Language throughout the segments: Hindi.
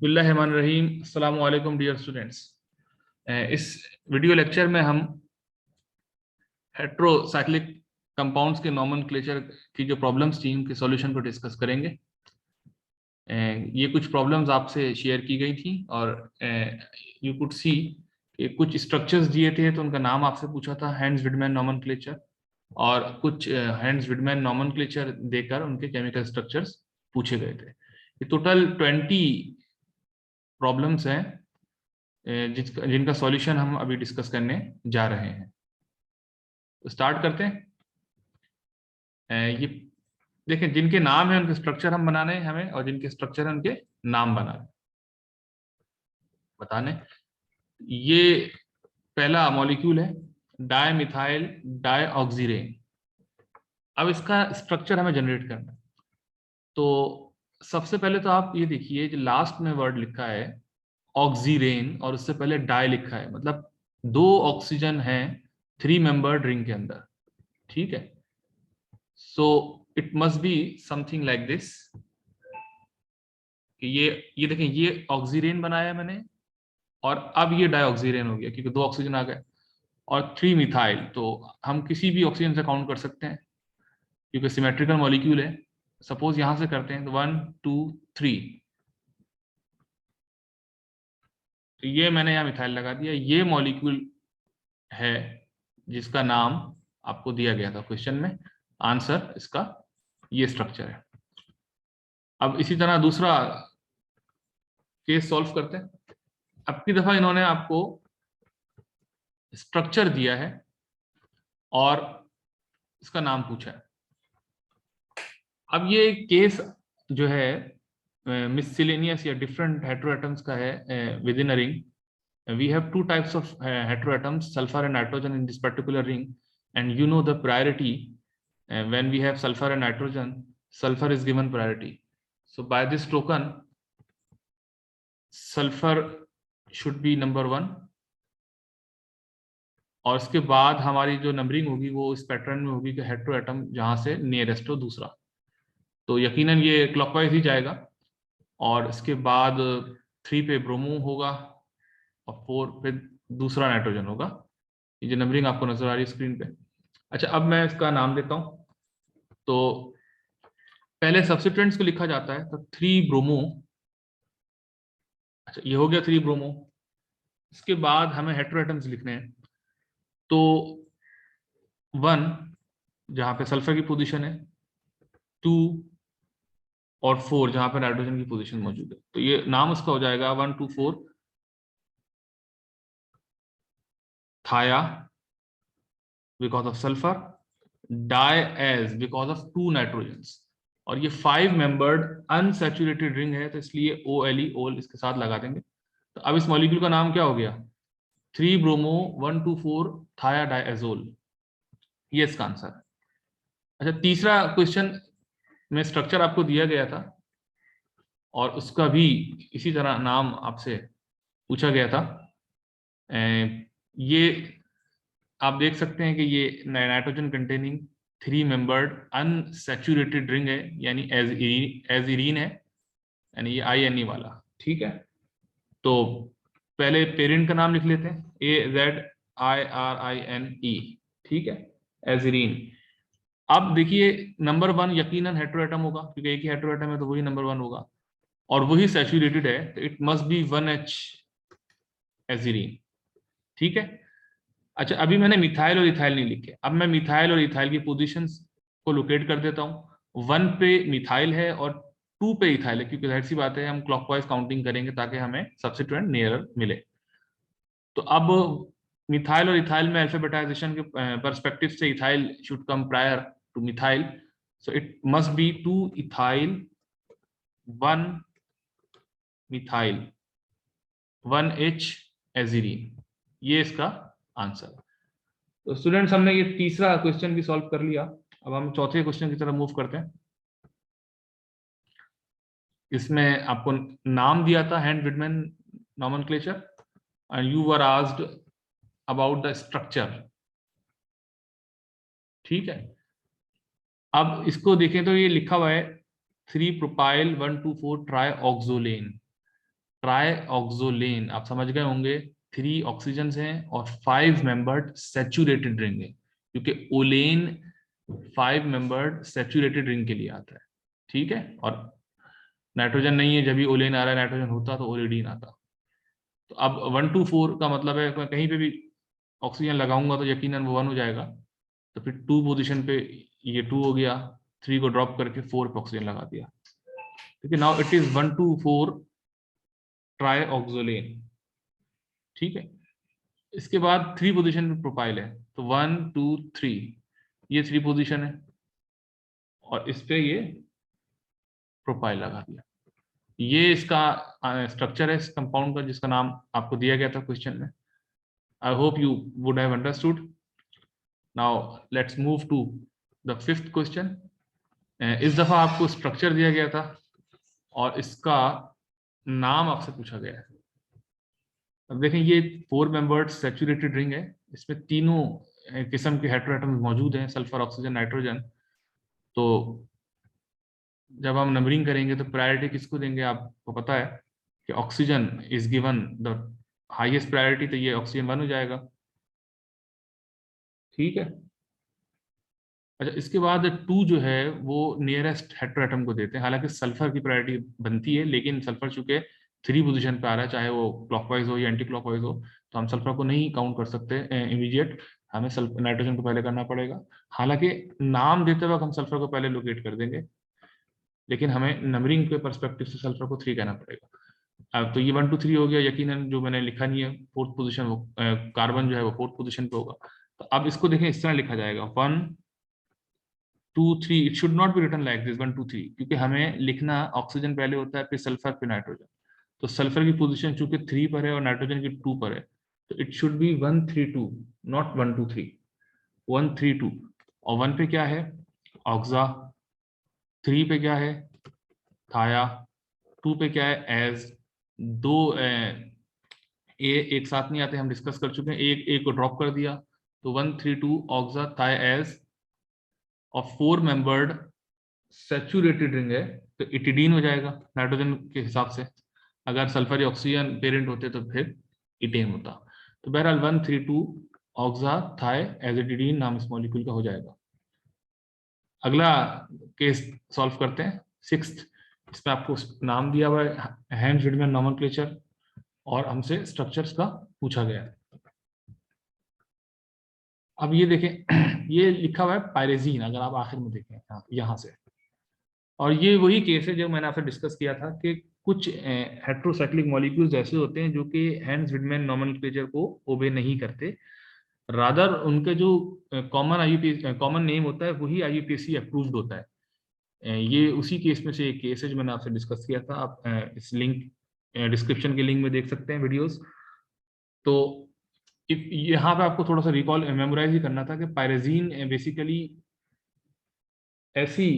बिस्मिल्लाहिर्रहमानिर्रहीम। अस्सलाम वालेकुम डियर स्टूडेंट्स। इस वीडियो लेक्चर में हम हेट्रोसाइक्लिक कंपाउंड्स के नोमेनक्लेचर की जो प्रॉब्लम्स थी उनके सॉल्यूशन को डिस्कस करेंगे। ये कुछ प्रॉब्लम्स आपसे शेयर की गई थी और यू कुड सी कि कुछ स्ट्रक्चर्स दिए थे तो उनका नाम आपसे पूछा था हैंड्स विडमैन नोमेनक्लेचर, और कुछ हैंड्स विडमैन नोमेनक्लेचर देकर उनके केमिकल स्ट्रक्चर्स पूछे गए थे। ये टोटल 20 प्रॉब्लम्स हैं जिनका सॉल्यूशन हम अभी डिस्कस करने जा रहे हैं। तो स्टार्ट करते हैं। ये देखें, जिनके नाम है उनके स्ट्रक्चर हम बनाने हैं हमें, और जिनके स्ट्रक्चर है उनके नाम बताने। ये पहला मॉलिक्यूल है डायमिथाइल डायऑक्सीरेन। अब इसका स्ट्रक्चर हमें जनरेट करना है। तो सबसे पहले तो आप ये देखिए, जो लास्ट में वर्ड लिखा है ऑक्सीरेन और उससे पहले डाई लिखा है, मतलब दो ऑक्सीजन है 3 मेंबर्ड रिंग के अंदर। ठीक है, so it must be something like this कि ये देखें, ये ऑक्सीरेन बनाया मैंने और अब ये डाइऑक्सीरेन हो गया क्योंकि दो ऑक्सीजन आ गए, और 3 मिथाइल। तो हम किसी भी ऑक्सीजन से काउंट कर सकते हैं क्योंकि सिमेट्रिकल मॉलिक्यूल है। सपोज यहां से करते हैं तो 1 2 3, तो ये मैंने यहाँ मिथाइल लगा दिया। ये मॉलिक्यूल है जिसका नाम आपको दिया गया था क्वेश्चन में। आंसर इसका ये स्ट्रक्चर है। अब इसी तरह दूसरा केस सॉल्व करते हैं। अब की दफा इन्होंने आपको स्ट्रक्चर दिया है और इसका नाम पूछा है। अब ये केस जो है मिससेलेनियस या डिफरेंट हेटेरोएटम्स का है with in a ring. we have two types of heteroatoms, sulfur and nitrogen, in this particular ring, and you know the priority. When we have sulfur and nitrogen, sulfur is given priority, so by this token sulfur should be number 1, और इसके बाद हमारी जो नंबरिंग होगी वो इस पैटर्न में होगी कि हेटेरोएटम जहां से नियरेस्ट हो दूसरा, तो यकीनन ये क्लॉकवाइज ही जाएगा। और इसके बाद 3 पे ब्रोमो होगा और 4 पे दूसरा नाइट्रोजन होगा। ये जो नंबरिंग आपको नजर आ रही है स्क्रीन पे। अच्छा, अब मैं इसका नाम देता हूं। तो पहले सब्स्टिट्यूएंट्स को लिखा जाता है तो 3 ब्रोमो। अच्छा, ये हो गया 3 ब्रोमो। इसके बाद हमें हेटेरोएटम्स लिखने हैं। तो 1 जहां पे सल्फर की पोजीशन है, 2 और 4 जहां पे नाइट्रोजन की पोजीशन मौजूद है। तो ये नाम उसका हो जाएगा 1 2 4 thia because of sulphur, diaz because of 2 nitrogens, और ये 5 मेंबर्ड अनसैचुरेटेड रिंग है तो इसलिए OLE ओल इसके साथ लगा देंगे। तो अब इस मॉलिक्यूल का नाम क्या हो गया? 3 ब्रोमो 1 2 4 थाया डायएजोल। ये इसका आंसर है। अच्छा, तीसरा क्वेश्चन में स्ट्रक्चर आपको दिया गया था और उसका भी इसी तरह नाम आपसे पूछा गया था। ये आप देख सकते हैं कि ये nitrogen containing 3 membered unsaturated ring है, यानी एजीरीन है, यानी ये INE वाला। ठीक है, तो पहले पेरेंट का नाम लिख लेते हैं, AZIRINE। ठीक है, एजीरीन। अब देखिए, नंबर 1 यकीनन हेटेरोएटम होगा क्योंकि एक ही हेटेरोएटम है तो वही नंबर 1 होगा, और वही सैचुरेटेड है तो इट मस्ट बी 1H एजीरीन। ठीक है। अच्छा, अभी मैंने मिथाइल और इथाइल नहीं लिखे। अब मैं मिथाइल और इथाइल की पोजीशंस को लोकेट कर देता हूँ। 1 पे मिथाइल है और 2 पे इथाइल है क्योंकि जाहिर सी बात है हम क्लॉकवाइज काउंटिंग करेंगे ताकि हमें सब्स्टिट्यूएंट नियरर मिले। तो अब मिथाइल और इथाइल में अल्फाबेटाइजेशन के पर्सपेक्टिव से ethyl should come prior two methyl, so it must be 2 ethyl 1 methyl 1H एजीरीन। ये इसका आंसर है। तो स्टूडेंट्स, हमने ये तीसरा क्वेश्चन भी सॉल्व कर लिया। अब हम चौथे क्वेश्चन की तरफ मूव करते हैं। इसमें आपको नाम दिया था hand Wiedemann nomenclature and you were asked about the structure. ठीक है, अब इसको देखें तो ये लिखा हुआ है 3 प्रोपाइल 1 2 4 ट्राई ऑक्सोलेन। ट्राइऑक्सोलेन, आप समझ गए होंगे 3 ऑक्सीजन हैं और 5 मेंबर्ड सैचुरेटेड रिंग है, क्योंकि ओलेन 5 मेंबर्ड सैचुरेटेड रिंग के लिए आता है, ठीक है। और नाइट्रोजन नहीं है, जब भी ओलेन आ रहा है नाइट्रोजन होता तो ओलेडीन आता। तो अब 1 to 4 का मतलब है मैं कहीं पे भी ऑक्सीजन लगाऊंगा तो यकीनन वो 1 हो जाएगा, तो फिर 2 पोजीशन पे ये 2 हो गया, 3 को ड्रॉप करके 4 पे ऑक्सीजन लगा दिया, ठीक है। नाउ इट इज 1 to 4 ट्राइऑक्सोलेन, ठीक है। इसके बाद 3 पोजीशन पे प्रोपाइल है, तो 1 2 3, ये 3 पोजीशन है और इस पे ये प्रोपाइल लगा दिया। ये इसका स्ट्रक्चर है इस कंपाउंड का, जिसका नाम आपको दिया गया था क्वेश्चन में। I hope you would have understood. Now let's move to the 5th question. इस दफा आपको स्ट्रक्चर दिया गया था और इसका नाम आपसे पूछा गया है। अब देखें, ये 4 मेंबर्ड सैचुरेटेड रिंग है, इसमें तीनों किस्म के हेटेरोएटम्स मौजूद हैं, सल्फर, ऑक्सीजन, नाइट्रोजन। तो जब हम नंबरिंग करेंगे तो प्रायोरिटी किसको देंगे, आपको पता है कि oxygen is given the highest priority, तो ये ऑक्सीजन 1 हो जाएगा, ठीक है। अच्छा, इसके बाद 2 जो है वो नियरेस्ट हेटेरोएटम को देते हैं, हालांकि सल्फर की प्रायोरिटी बनती है, लेकिन सल्फर चूंकि 3 पोजीशन पे आ रहा है, चाहे वो क्लॉकवाइज हो या एंटी क्लॉकवाइज हो, तो हम सल्फर को नहीं काउंट कर सकते इमीडिएट, हमें नाइट्रोजन को पहले करना पड़ेगा। हालांकि नाम देते वक्त हम सल्फर को पहले लोकेट कर देंगे, लेकिन हमें नंबरिंग के परस्पेक्टिव से सल्फर को 3 कहना पड़ेगा। अब तो ये 1 to 3 हो गया, यकीनन जो मैंने लिखा नहीं है 4th पोजीशन, वो कार्बन जो है वो 4th पोजीशन पे होगा। तो अब इसको देखें, इस तरह लिखा जाएगा 1 2 3, it should not be written like this 1 2 3, क्योंकि हमें लिखना ऑक्सीजन पहले होता है, फिर सल्फर, फिर नाइट्रोजन। तो सल्फर की पोजीशन चूंकि 3 पर है और नाइट्रोजन की 2 पर है, तो इट शुड बी 1 3 2, नॉट 1 2 3, 1 3 2। और 1 पे क्या है, ऑक्सा, 3 पे क्या है, थाया, 2 पे क्या है, एज। दो ए एक साथ नहीं आते, हम डिस्कस कर चुके हैं, एक ए को ड्रॉप कर दिया, तो 1 3 2 ऑक्सा थाई एज। और 4 मेंबर्ड सैचुरेटेड रिंग है, तो इटिडीन हो जाएगा नाइट्रोजन के हिसाब से, अगर सल्फर या ऑक्सीजन पेरेंट होते तो फिर इटेन होता। तो बहरहाल 1 3 2 ऑक्सा थाई एज इटिडीन नाम इस मॉलिक्यूल का हो जाएगा। अगला केस सॉल्व करते हैं, 6th। इसमें आपको नाम दिया हुआ है हैंस विडमैन नोमेनक्लेचर, और हमसे स्ट्रक्चर्स का पूछा गया है। अब ये देखें, ये लिखा हुआ है पायरेजीन, अगर आप आखिर में देखें यहाँ से, और ये वही केस है जो मैंने आपसे डिस्कस किया था कि कुछ हेट्रोसाइक्लिक मॉलिक्यूल्स ऐसे होते हैं जो कि हैंस विडमैन नोमेनक्लेचर को ओबे नहीं करते, रादर उनके जो कॉमन आईयूपीएसी कॉमन नेम होता है वही आईयूपीएसी अप्रूव्ड होता है। ये उसी केस में से एक केस है जो मैंने आपसे डिस्कस किया था, आप इस लिंक डिस्क्रिप्शन के लिंक में देख सकते हैं वीडियोस। तो यहाँ पे आपको थोड़ा सा रिकॉल मेमोराइज ही करना था कि पायरेजीन बेसिकली ऐसी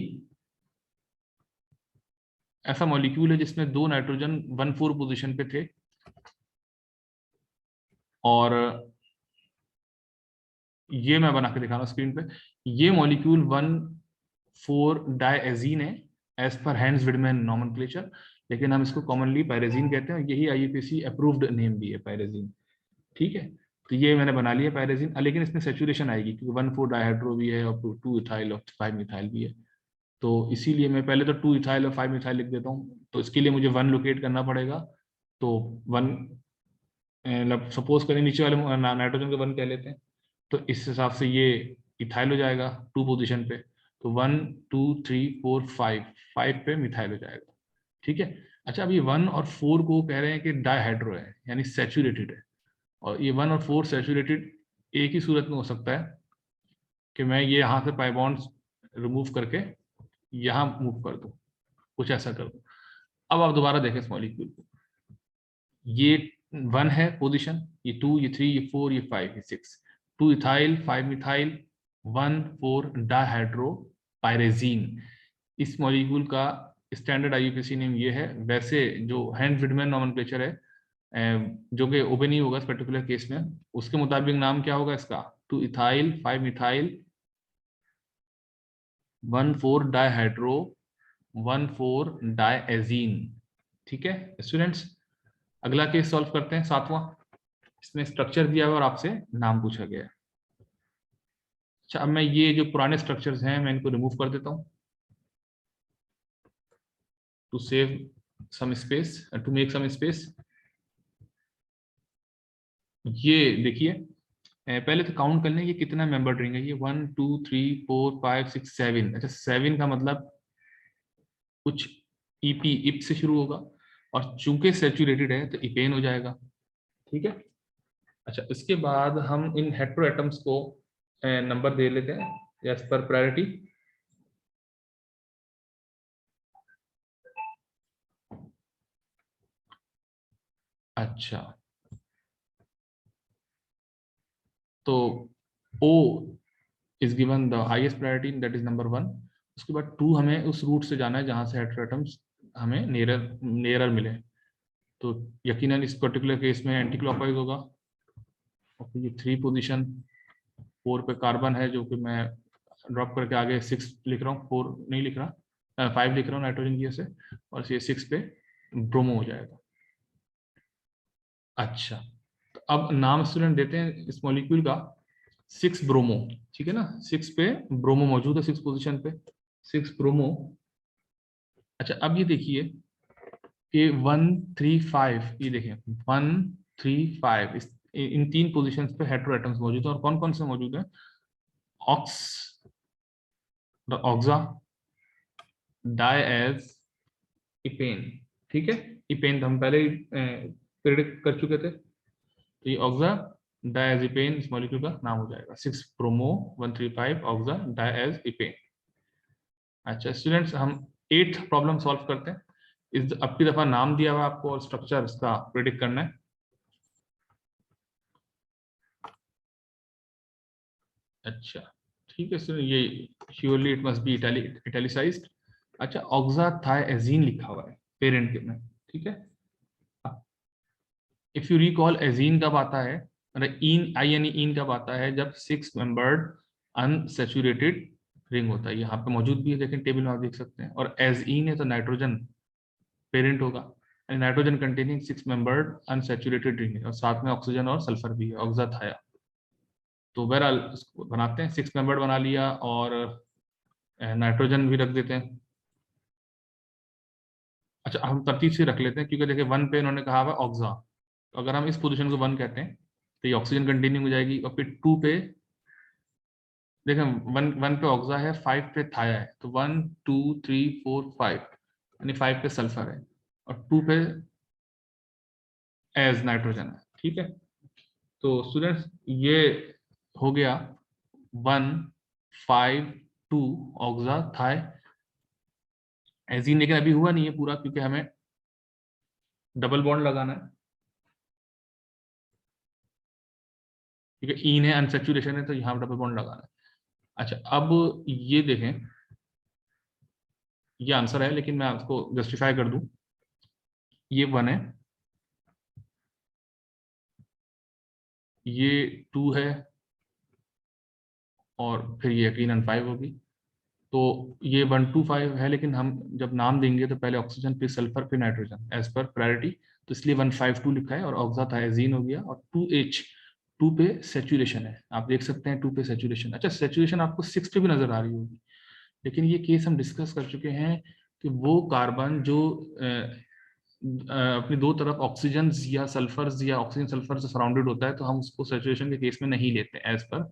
ऐसा मॉलिक्यूल है जिसमें 2 नाइट्रोजन 1 4 पोजीशन पे थे, और ये मैं बना के दिखा रहा हूँ स्क्रीन पे। ये मॉलिक्यूल 1 4 डायजीन है एज पर हैंस विडमैन नोमेनक्लेचर, लेकिन हम इसको कॉमनली पायरेजीन कहते हैं, यही आईयूपीएसी अप्रूव्ड नेम भी है पायरेजीन, ठीक है। तो ये मैंने बना लिया पायरेजीन, लेकिन इसमें सेचुरेशन आएगी क्योंकि 1 4 डायहाइड्रो भी है और 2 इथाइल और 5 मिथाइल भी है, तो इसीलिए मैं पहले तो 2 इथाइल और 5 मिथाइल लिख देता हूँ। तो इसके लिए मुझे 1 लोकेट करना पड़ेगा, तो 1 सपोज करें नीचे वाले नाइट्रोजन के 1 कह लेते हैं, तो इस हिसाब से ये इथाइल हो जाएगा 2 पोजीशन पे, तो 1 2 3 4 5, 5 पे मिथाइल हो जाएगा, ठीक है। अच्छा, अब ये 1 और 4 को कह रहे हैं कि डायहाइड्रो है, यानी सैचुरेटेड है, और ये 1 और 4 सैचुरेटेड एक ही सूरत में हो सकता है कि मैं ये यहाँ से पाई बॉन्ड्स रिमूव करके यहाँ मूव कर दूं, कुछ ऐसा कर दूं। अब आप दोबारा देखें इस मॉलिक्यूल को, ये 1 है पोजीशन, ये 2 ये 3 ये 4 ये 5 ये 6, 2 इथाइल 5 मिथाइल 1 4 डायहाइड्रो पायरेजीन। इस मॉलिक्यूल का स्टैंडर्ड आईयूपीएसी नेम ये है। वैसे जो हैंस विडमैन नोमेनक्लेचर है जो कि ओपन नहीं होगा इस पर्टिकुलर केस में, उसके मुताबिक नाम क्या होगा इसका, 2 इथाइल 5 मिथाइल 1 4 डायहाइड्रो 1 4 डायजीन, ठीक है स्टूडेंट्स। अगला केस सॉल्व करते हैं, 7वां। इसमें स्ट्रक्चर दिया हुआ और आपसे नाम पूछा गया है। अच्छा, अब मैं ये जो पुराने स्ट्रक्चर्स हैं मैं इनको रिमूव कर देता हूँ to save some space, to make some space. ये देखिए, पहले तो काउंट कर लें ये कितना मेंबर ड्रिंक है। ये 1 2 3 4 5 6 7। अच्छा, 7 का मतलब कुछ ईपी इप से शुरू होगा, और चूंकि सेचुरेटेड है तो इपेन हो जाएगा। ठीक है। अच्छा, इसके बाद हम इन हेटेरो एटम्स को नंबर दे लेते हैं एज पर प्रायोरिटी। अच्छा, तो O is given the highest priority, that is number 1। उसके बाद 2 हमें उस रूट से जाना है जहां से हेटेरो एटम्स हमें नियरर नियरर मिले। तो यकीनन इस पर्टिकुलर केस में एंटी क्लॉकवाइज होगा। और ये 3 पोजीशन, 4 पे कार्बन है जो कि मैं ड्रॉप करके आगे 6 लिख रहा हूँ, 4 नहीं लिख रहा, 5 लिख रहा हूँ नाइट्रोजन की वजह से, और ये 6 पे ब्रोमो हो जाएगा। अच्छा, तो अब नाम स्टूडेंट देते हैं इस मॉलिक्यूल का, 6 ब्रोमो। ठीक है ना, 6 पे ब्रोमो मौजूद है, 6 पोजीशन पे 6 ब्रोमो। अच्छा, अब ये देखिए कि 1 3 5, ये देखें 1 3 5, इन 3 पोजीशंस पे हेटेरो एटम्स मौजूद है। और कौन कौन से मौजूद है? ऑक्स, ऑक्सा, डायएज, इपेन। ठीक है, इपेन तो हम पहले ही प्रेडिक्ट कर चुके थे। तो ये ऑक्सा डायएज इपेन इस मॉलिक्यूल का नाम हो जाएगा, 6 ब्रोमो 1 3 5 ऑक्सा डायएज इपेन। अच्छा स्टूडेंट्स, हम 8th प्रॉब्लम सॉल्व करते हैं। इस अब की दफा नाम दिया हुआ आपको और स्ट्रक्चर इसका प्रेडिक्ट करना है। अच्छा, ठीक है सर, ये surely it must be italicised. अच्छा, ऑक्साथायजीन लिखा हुआ है पेरेंट के में। ठीक है, इफ यू रिकॉल एजीन कब आता है, मतलब इन आई यानी इन कब आता है, जब 6 मेंबर्ड अनसैचुरेटेड रिंग होता है। यहाँ पे मौजूद भी है, देखें टेबल में आप देख सकते हैं। और एज इन है तो नाइट्रोजन पेरेंट होगा, nitrogen containing 6 membered unsaturated ring है, और साथ में ऑक्सीजन और सल्फर भी है, ऑक्साथाया। तो बहरहाल इसको बनाते हैं, 6 मेंबर्ड बना लिया, और नाइट्रोजन भी रख देते हैं। अच्छा, हम तरतीब से रख लेते हैं, क्योंकि देखिए 1 पे इन्होंने कहा हुआ ऑक्सा, तो अगर हम इस पोजीशन को 1 कहते हैं तो ये ऑक्सीजन कंटेनिंग हो जाएगी। और फिर 2 पे देखें, 1 पे ऑक्सा है, 5 पे थाया है, तो 1 2 3 4 5, यानी 5 पे सल्फर है, और 2 पे एज नाइट्रोजन है। ठीक है, तो स्टूडेंट्स ये हो गया 1 5 2 ऑक्सा थाई एजीन, लेकिन अभी हुआ नहीं है पूरा, क्योंकि हमें डबल बॉन्ड लगाना है, क्योंकि इन है अनसेचुरेशन है, तो यहाँ डबल बॉन्ड लगाना है। अच्छा, अब ये देखें, ये आंसर है, लेकिन मैं आपको जस्टिफाई कर दूं। ये 1 है, ये 2 है, और फिर ये यकीनन 5 होगी। तो ये 1 2 5 है, लेकिन हम जब नाम देंगे तो पहले ऑक्सीजन फिर सल्फर फिर नाइट्रोजन एज पर प्रायोरिटी, तो इसलिए 1 5 2 लिखा है, और ऑक्साथायजीन हो गया। और 2H, 2 पे सेचुरेशन है, आप देख सकते हैं 2 पे सेचुरेशन। अच्छा, सेचुरेशन आपको 6 पे भी नजर आ रही होगी, लेकिन ये केस हम डिस्कस कर चुके हैं कि वो कार्बन जो अपनी दो तरफ ऑक्सीजन या सल्फर या ऑक्सीजन सल्फर से सराउंडेड होता है, तो हम उसको सेचुरेशन के केस में नहीं लेते as per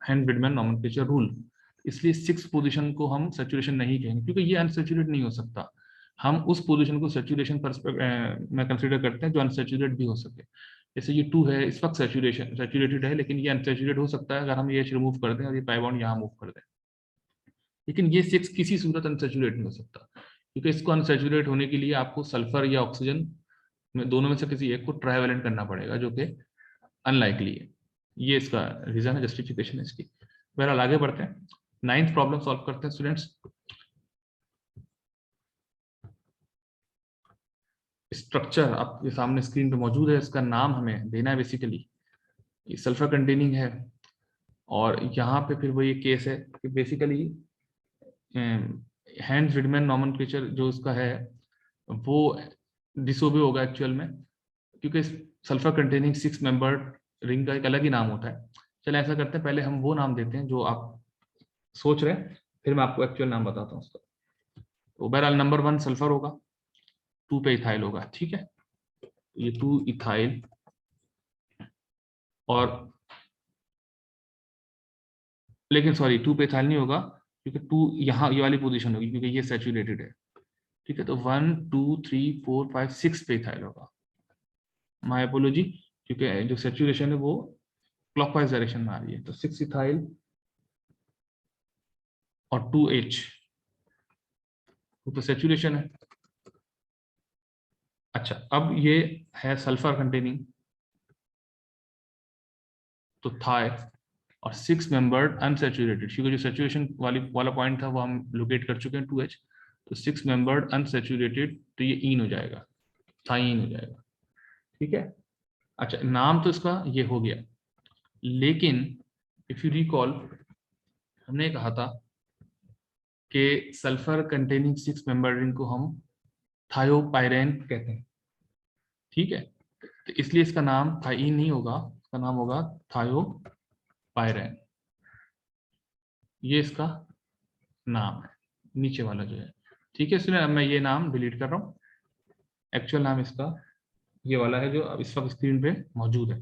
hand ब्रिडमैन nomenclature rule. इसलिए 6 पोजीशन को हम सेचुरेशन नहीं कहेंगे, क्योंकि ये अनसेचुरेट नहीं हो सकता। हम उस पोजीशन को सेचुरेशन में कंसीडर करते हैं जो अनसेचुरेट भी हो सके। जैसे ये 2 है, इस वक्त सेचुरेशन सेचुरेटेड है, लेकिन ये अनसेचुरेट हो सकता है अगर हम ये रिमूव कर दें और ये पाई बॉन्ड यहाँ मूव कर दें। लेकिन ये 6 किसी सूरत अनसेचुरेट नहीं हो सकता, क्योंकि इसको अनसेचुरेट होने के लिए आपको सल्फर या ऑक्सीजन में दोनों में से किसी एक को ट्राइवेलेंट करना पड़ेगा, जो कि अनलाइकली है। ये इसका रीजन है, जस्टिफिकेशन है इसकी। बहरहाल आगे बढ़ते हैं, 9th प्रॉब्लम सॉल्व करते हैं स्टूडेंट्स। स्ट्रक्चर आपके सामने स्क्रीन पे मौजूद है, इसका नाम हमें देना है बेसिकली। ये सल्फर कंटेनिंग है, और यहाँ पे फिर वो ये केस है कि बेसिकली हैंस रिडमैन नॉमेनक्लेचर जो इसका है वो डिसोबे होगा एक्चुअल में, क्योंकि सल्फर कंटेनिंग 6 मेंबर्ड रिंग का एक अलग ही नाम होता है। चलो ऐसा करते हैं, पहले हम वो नाम देते हैं जो आप सोच रहे हैं, फिर मैं आपको एक्चुअल नाम बताता हूँ उसका। तो बहरहाल नंबर 1 सल्फर होगा, 2 पे इथाइल होगा, ठीक है। ये 2 इथाइल, और लेकिन सॉरी 2 पे इथाइल नहीं होगा, क्योंकि 2 यहाँ ये वाली पोजीशन होगी, क्योंकि ये सैचुरेटेड है, ठीक है। तो 1 2 3 4 5 6 पे इथाइल होगा, माय अपोलॉजी, क्योंकि जो सैचुरेशन है वो क्लॉकवाइज डायरेक्शन में आ रही है। तो 6 इथाइल और 2H, वो तो सैचुरेशन है। अच्छा, अब ये है सल्फर कंटेनिंग, तो थाई, और 6 मेंबर्ड अनसैचुरेटेड, क्योंकि जो सैचुरेशन वाला पॉइंट था वो हम लोकेट कर चुके हैं 2H। तो 6 मेंबर्ड अनसैचुरेटेड, तो ये इन हो जाएगा, थाईन हो जाएगा, ठीक है। अच्छा, नाम तो इसका ये हो गया, लेकिन इफ यू रिकॉल, हमने कहा था कि सल्फर कंटेनिंग 6 मेंबर्ड रिंग को हम थायोपाइरेन कहते हैं, ठीक है। तो इसलिए इसका नाम थाईन नहीं होगा, इसका नाम होगा थायोपाइरेन, ये इसका नाम है, नीचे वाला जो है, ठीक है। इसलिए मैं ये नाम डिलीट कर रहा हूँ, एक्चुअल नाम इसका ये वाला है जो अब इस वक्त स्क्रीन पे मौजूद है।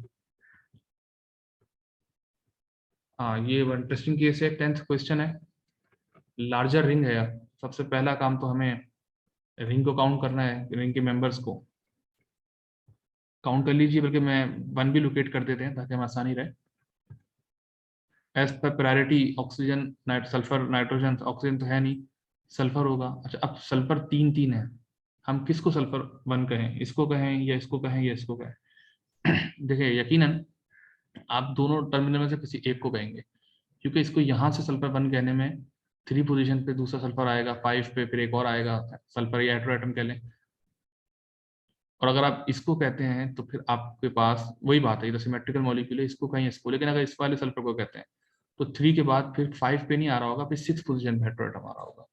हाँ, ये इंटरेस्टिंग केस है, 10th क्वेश्चन है, लार्जर रिंग है। सबसे पहला काम तो हमें रिंग को काउंट करना है, रिंग के मेंबर्स को काउंट कर लीजिए, बल्कि मैं 1 भी लोकेट कर देते हैं ताकि हमें आसानी रहे। एज पर priority oxygen, sulphur, nitrogen, oxygen तो है नहीं, सल्फर होगा। अच्छा, अब सल्फर 3 है, हम किसको सल्फर 1 कहें, इसको कहें या इसको कहें या इसको कहें? देखिए, यकीनन आप दोनों टर्मिनल में से किसी एक को कहेंगे, क्योंकि इसको यहाँ से सल्फर 1 कहने में 3 पोजीशन पे दूसरा सल्फर आएगा, 5 पे फिर एक और आएगा सल्फर, या हेटेरोएटम कह लें। और अगर आप इसको कहते हैं तो फिर आपके पास वही बात है, इधर सिमेट्रिकल मॉलिक्यूल है, इसको कहीं इसको, लेकिन अगर इस वाले सल्फर को कहते हैं तो 3 के बाद फिर 5 पे नहीं आ रहा होगा, फिर 6 पोजीशन पे हेटेरोएटम आ रहा होगा।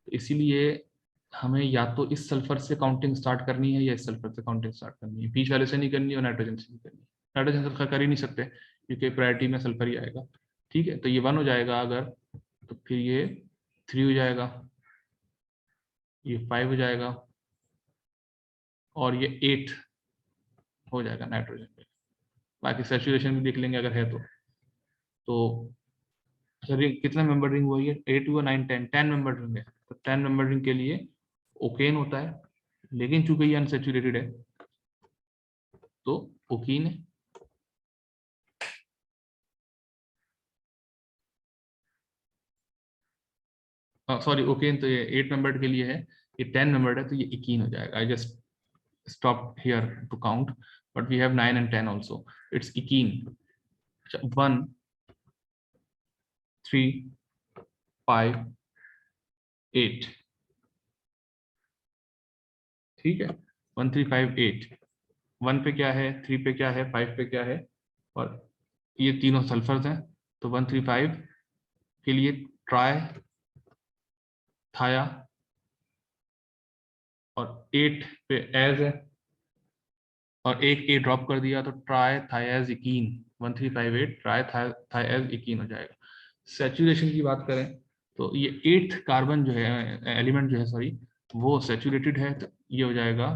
तो इसीलिए हमें या तो इस सल्फर से काउंटिंग स्टार्ट करनी है या इस सल्फर से काउंटिंग स्टार्ट करनी है, बीच वाले से नहीं करनी है और नाइट्रोजन से नहीं करनी है। नाइट्रोजन सल्फर कर ही नहीं सकते, क्योंकि प्रायोरिटी में सल्फर ही आएगा, ठीक है। तो ये 1 हो जाएगा अगर, तो फिर ये 3 हो जाएगा, ये 5 हो जाएगा, और ये 8 हो जाएगा नाइट्रोजन पे। बाकी सैचुरेशन भी देख लेंगे अगर है तो अच्छा, रिंग कितना मेंबर रिंग हुआ, ये 8 हुआ, 9 10 10 मेंबर रिंग है। तो 10 मेंबर रिंग के लिए ओकेन होता है, लेकिन चूंकि ये अनसेचुरेटेड है तो ओकीन है। सॉरी, ओकेन तो ये 8 मेंबर्ड के लिए है, ये 10 मेंबर्ड है तो ये इकीन हो जाएगा। I just stop here to count, but we have 9 and 10 also, it's इकीन। 1 3 5 8, ठीक है। 1 3 5 8, 1 पे क्या है, 3 पे क्या है, 5 पे क्या है, और ये तीनों सल्फर्स हैं। तो 1 3 5 के लिए ट्राई थाया, और 8 पे एज है, और एक ए ड्रॉप कर दिया तो ट्राई थायाजिकीन, 1358 ट्राई थायाजिकीन हो जाएगा। सैचुरेशन की बात करें तो ये 8th कार्बन जो है, एलिमेंट जो है सॉरी, वो सैचुरेटेड है, तो ये हो जाएगा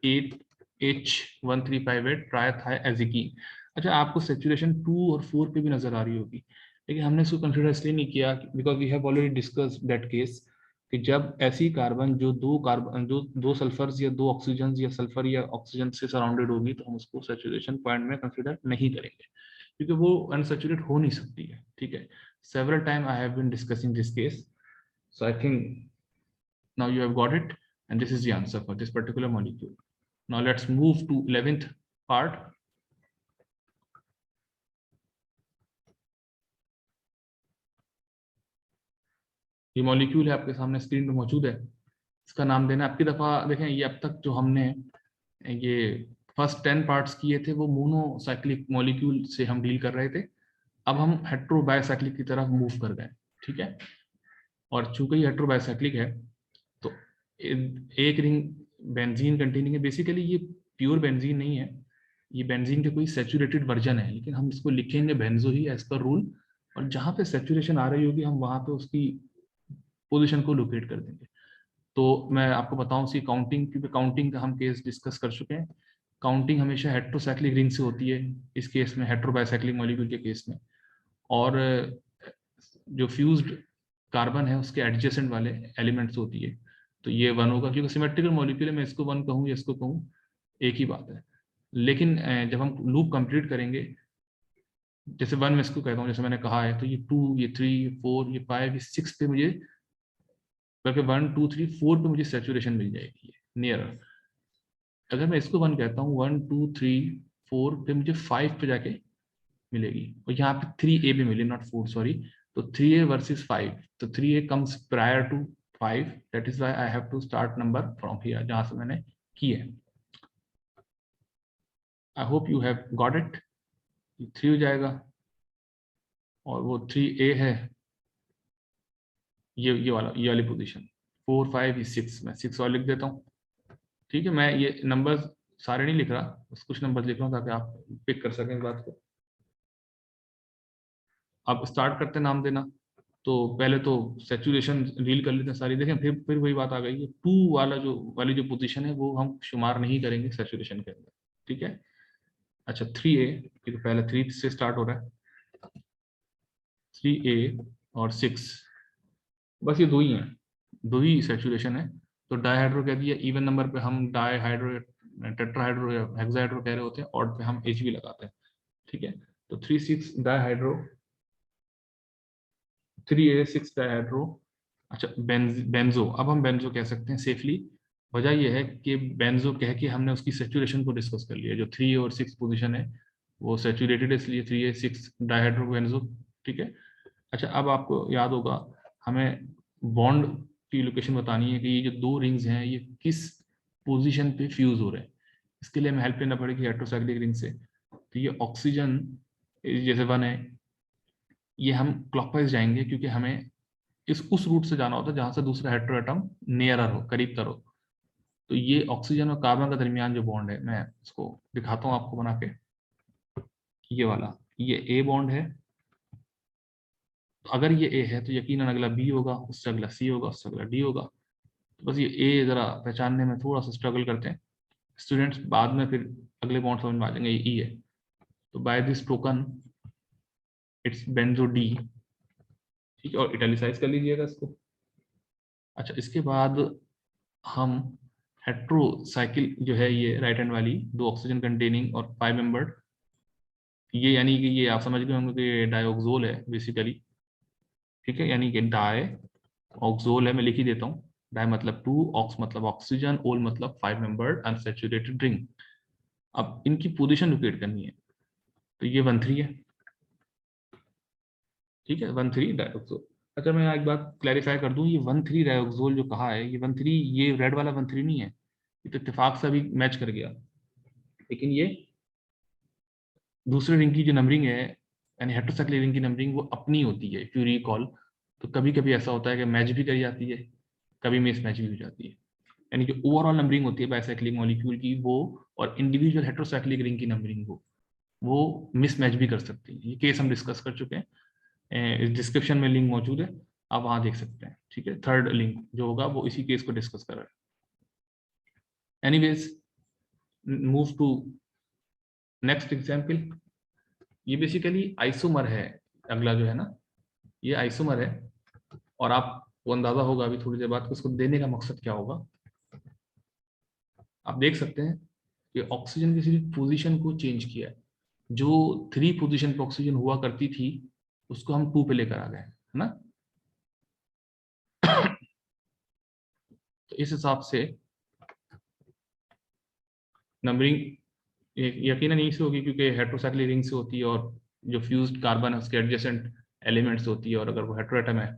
8H1358 ट्राई थायाजिकीन। अच्छा, आपको सैचुरेशन 2 और 4 पे भी नजर आ रही होगी, लेकिन हमने इसको कंसिडर इसलिए नहीं किया because we have already discuss that case, कि जब ऐसी कार्बन जो 2 सल्फर्स या 2 ऑक्सीजन या सल्फर या ऑक्सीजन से सराउंडेड होगी, तो हम उसको सैचुरेशन पॉइंट में कंसिडर नहीं करेंगे, क्योंकि वो अनसैचुरेट हो नहीं सकती है, ठीक है। Several time I have been discussing this case, so I think now you have got it, and this is the answer for this particular molecule. Now let's move to 11th part. ये मॉलिक्यूल है आपके सामने स्क्रीन पे मौजूद है, इसका नाम देना आपकी दफा। देखें, ये अब तक जो हमने ये फर्स्ट 10 पार्ट्स किए थे वो मोनोसाइक्लिक मॉलिक्यूल से हम डील कर रहे थे, अब हम हेट्रोबायोसाइक्लिक की तरफ मूव कर गए, ठीक है। और चूंकि ये हेट्रोबायोसाइक्लिक है तो एक रिंग बेंजीन कंटेनिंग है, बेसिकली ये प्योर बेंजीन नहीं है, ये बेंजीन का कोई सैचुरेटेड वर्जन है, लेकिन हम इसको लिखेंगे बेंजो ही एज पर रूल, और जहाँ पे सैचुरेशन आ रही होगी हम वहाँ पे उसकी पोजीशन को लोकेट कर देंगे। तो मैं आपको बताऊं उसकी काउंटिंग, क्योंकि काउंटिंग का हम केस डिस्कस कर चुके हैं। काउंटिंग हमेशा हेट्रोसाइक्लिक रिंग से होती है, इस केस में हेट्रोबाइसाइक्लिक मॉलिक्यूल के केस में, और जो फ्यूज्ड कार्बन है उसके एडजेसेंट वाले एलिमेंट्स होती है, तो ये वन होगा, क्योंकि सिमेट्रिकल मॉलिक्यूल है, मैं इसको वन कहूँ या इसको कहूँ एक ही बात है। लेकिन जब हम लूप कंप्लीट करेंगे, जैसे वन में इसको कहता हूँ, जैसे मैंने कहा है, तो ये 2, ये 3, ये 4, ये 5, ये 6 पे मुझे, बल्कि 1, 2, 3, 4 पे मुझे सेचुरेशन मिल जाएगी नियर। अगर मैं इसको वन कहता हूँ, 1, 2, 3, 4 पे मुझे 5 पे जाके मिलेगी, और यहाँ पे 3A भी मिली, नॉट 4, सॉरी। तो 3A वर्सेस 5, तो 3A comes prior to 5, that is why I have to start number from here, जहां से मैंने की है। I hope you have got it. 3 हो जाएगा, और वो 3A है, ये वाली पोजीशन, 4, 5, 6, मैं 6 और लिख देता हूँ। ठीक है, मैं ये नंबर्स सारे नहीं लिख रहा, बस कुछ नंबर्स लिख रहा हूँ ताकि आप पिक कर सकें इस बात को। अब स्टार्ट करते हैं नाम देना। तो पहले तो सेचुरेशन रील कर लेते हैं सारी, देखें फिर वही बात आ गई है, 2 वाली जो पोजीशन है वो हम शुमार नहीं करेंगे सेचुरेशन के अंदर, ठीक है। अच्छा 3A, क्योंकि पहले 3 से स्टार्ट हो रहा है, 3A और 6, बस ये दो ही हैं, दो ही सेचुरेशन है। तो डाईहाइड्रो कह दिया, इवन नंबर पे हम डाईहाइड्रो, टेट्राहाइड्रो या हेक्साहाइड्रो कह रहे होते हैं, ऑड पे हम H भी लगाते हैं, ठीक है। तो 3,6 डाईहाइड्रो, 3A6 डाईहाइड्रो। अच्छा बेंजो, अब हम बेंजो कह सकते हैं सेफली। वजह यह है कि बेंजो कह के हमने उसकी सेचुरेशन को डिस्कस कर लिया, जो 3 और 6 पोजीशन है वो सेचुरेटेड है, इसलिए 3A6 डाईहाइड्रो बेंजो, ठीक है। अच्छा अब आपको याद होगा, हमें बॉन्ड की लोकेशन बतानी है कि ये जो दो रिंग्स हैं ये किस पोजीशन पे फ्यूज हो रहे हैं, इसके लिए हमें हेल्प लेना पड़ेगी हेट्रोसाइक्लिक रिंग से। तो ये ऑक्सीजन जैसे वन है, ये हम क्लॉकवाइज जाएंगे, क्योंकि हमें इस उस रूट से जाना होता है जहां से दूसरा हेट्रोएटम नियरर हो, करीब तर हो। तो ये ऑक्सीजन और कार्बन का दरमियान जो बॉन्ड है, मैं इसको दिखाता हूँ आपको बना के, ये वाला, ये ए बॉन्ड है। तो अगर ये ए है तो यकीनन अगला बी होगा, उससे अगला सी होगा, उससे अगला डी होगा। तो बस ये ए जरा पहचानने में थोड़ा सा स्ट्रगल करते हैं स्टूडेंट्स, बाद में फिर अगले बॉन्ड समझ में आ जाएंगे, ये ई है। तो by this token it's benzo D, ठीक है, और इटैलिसाइज कर लीजिएगा इसको। अच्छा इसके बाद हम हेट्रोसाइकिल जो है, ये राइट हैंड वाली, दो ऑक्सीजन कंटेनिंग और 5 मेंबर्ड, ये यानी कि ये आप समझ गए होंगे कि ये डाइऑक्सोल है बेसिकली, ठीक है, यानी कि डाई ऑक्सोल है, मैं लिख ही देता हूँ। डाई मतलब 2, ऑक्स मतलब ऑक्सीजन, ओल मतलब 5 मेंबर्ड अनसैचुरेटेड रिंग। अब इनकी पोजीशन लोकेट करनी है, तो ये 1,3 है, ठीक है, 1,3 डाइऑक्सोल। अच्छा मैं एक बात क्लैरिफाई कर दूं, ये 1,3 डाइऑक्सोल जो कहा है, ये 1,3, ये रेड वाला 1,3 नहीं है, ये तो इत्तेफाक से अभी मैच कर गया, लेकिन ये दूसरे रिंग की जो नंबरिंग है, यानी हेट्रोसाइक्लिक रिंग की नंबरिंग वो अपनी होती है, इफ यू रिकॉल। तो कभी कभी ऐसा होता है कि मैच भी करी जाती है, कभी मिस मैच भी हो जाती है, यानी कि ओवरऑल नंबरिंग होती है बाइसाइक्लिक मॉलिक्यूल की वो, और इंडिविजुअल हेट्रोसाइक्लिक रिंग की नंबरिंग वो मिस मैच भी कर सकती है। ये केस हम डिस्कस कर चुके हैं, इस डिस्क्रिप्शन में लिंक मौजूद है, आप वहां देख सकते हैं, ठीक है। थर्ड लिंक जो होगा वो इसी केस को डिस्कस कर रहा है। Anyways, move to next example. ये बेसिकली आइसोमर है, अगला जो है ना, ये आइसोमर है, और आपको अंदाजा होगा अभी थोड़ी देर बाद कि उसको देने का मकसद क्या होगा। आप देख सकते हैं कि ऑक्सीजन की सिर्फ पोजीशन को चेंज किया है, जो 3 पोजीशन पे ऑक्सीजन हुआ करती थी उसको हम 2 पे लेकर आ गए, है ना। तो इस हिसाब से नंबरिंग यकीनन यहीं से होगी, क्योंकि हेट्रोसाइक्लिक रिंग से होती है, और जो फ्यूज्ड कार्बन है उसके एडजेसेंट एलिमेंट्स होती है, और अगर वो हेट्रोएटम है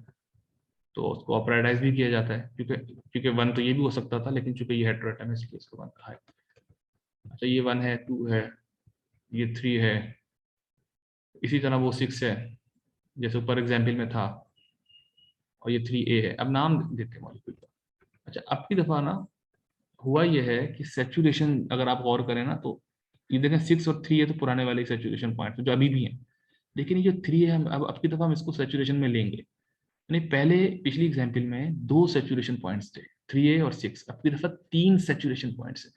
तो उसको ऑपरेटाइज भी किया जाता है, क्योंकि क्योंकि वन तो ये भी हो सकता था, लेकिन चूंकि ये हेट्रोएटम है इसलिए इसको वन कहा है। अच्छा ये 1 है, 2 है, ये 3 है, इसी तरह वो 6 है जैसे ऊपर एग्जाम्पल में था, और ये 3A है। अब नाम देते हैं मॉलिक्यूल का। अच्छा अब की दफा ना हुआ ये है कि सेचुरेशन अगर आप गौर करें ना, तो ये देखें 6 और 3 है तो पुराने वाले सेचुरेशन पॉइंट जो अभी भी हैं, लेकिन ये जो 3 है हम अब की दफा हम इसको सेचुरेशन में लेंगे। यानी पहले पिछली एग्जाम्पल में 2 सेचुरेशन पॉइंट्स थे, 3A और 6, अब की दफा 3 सेचुरेशन पॉइंट्स है।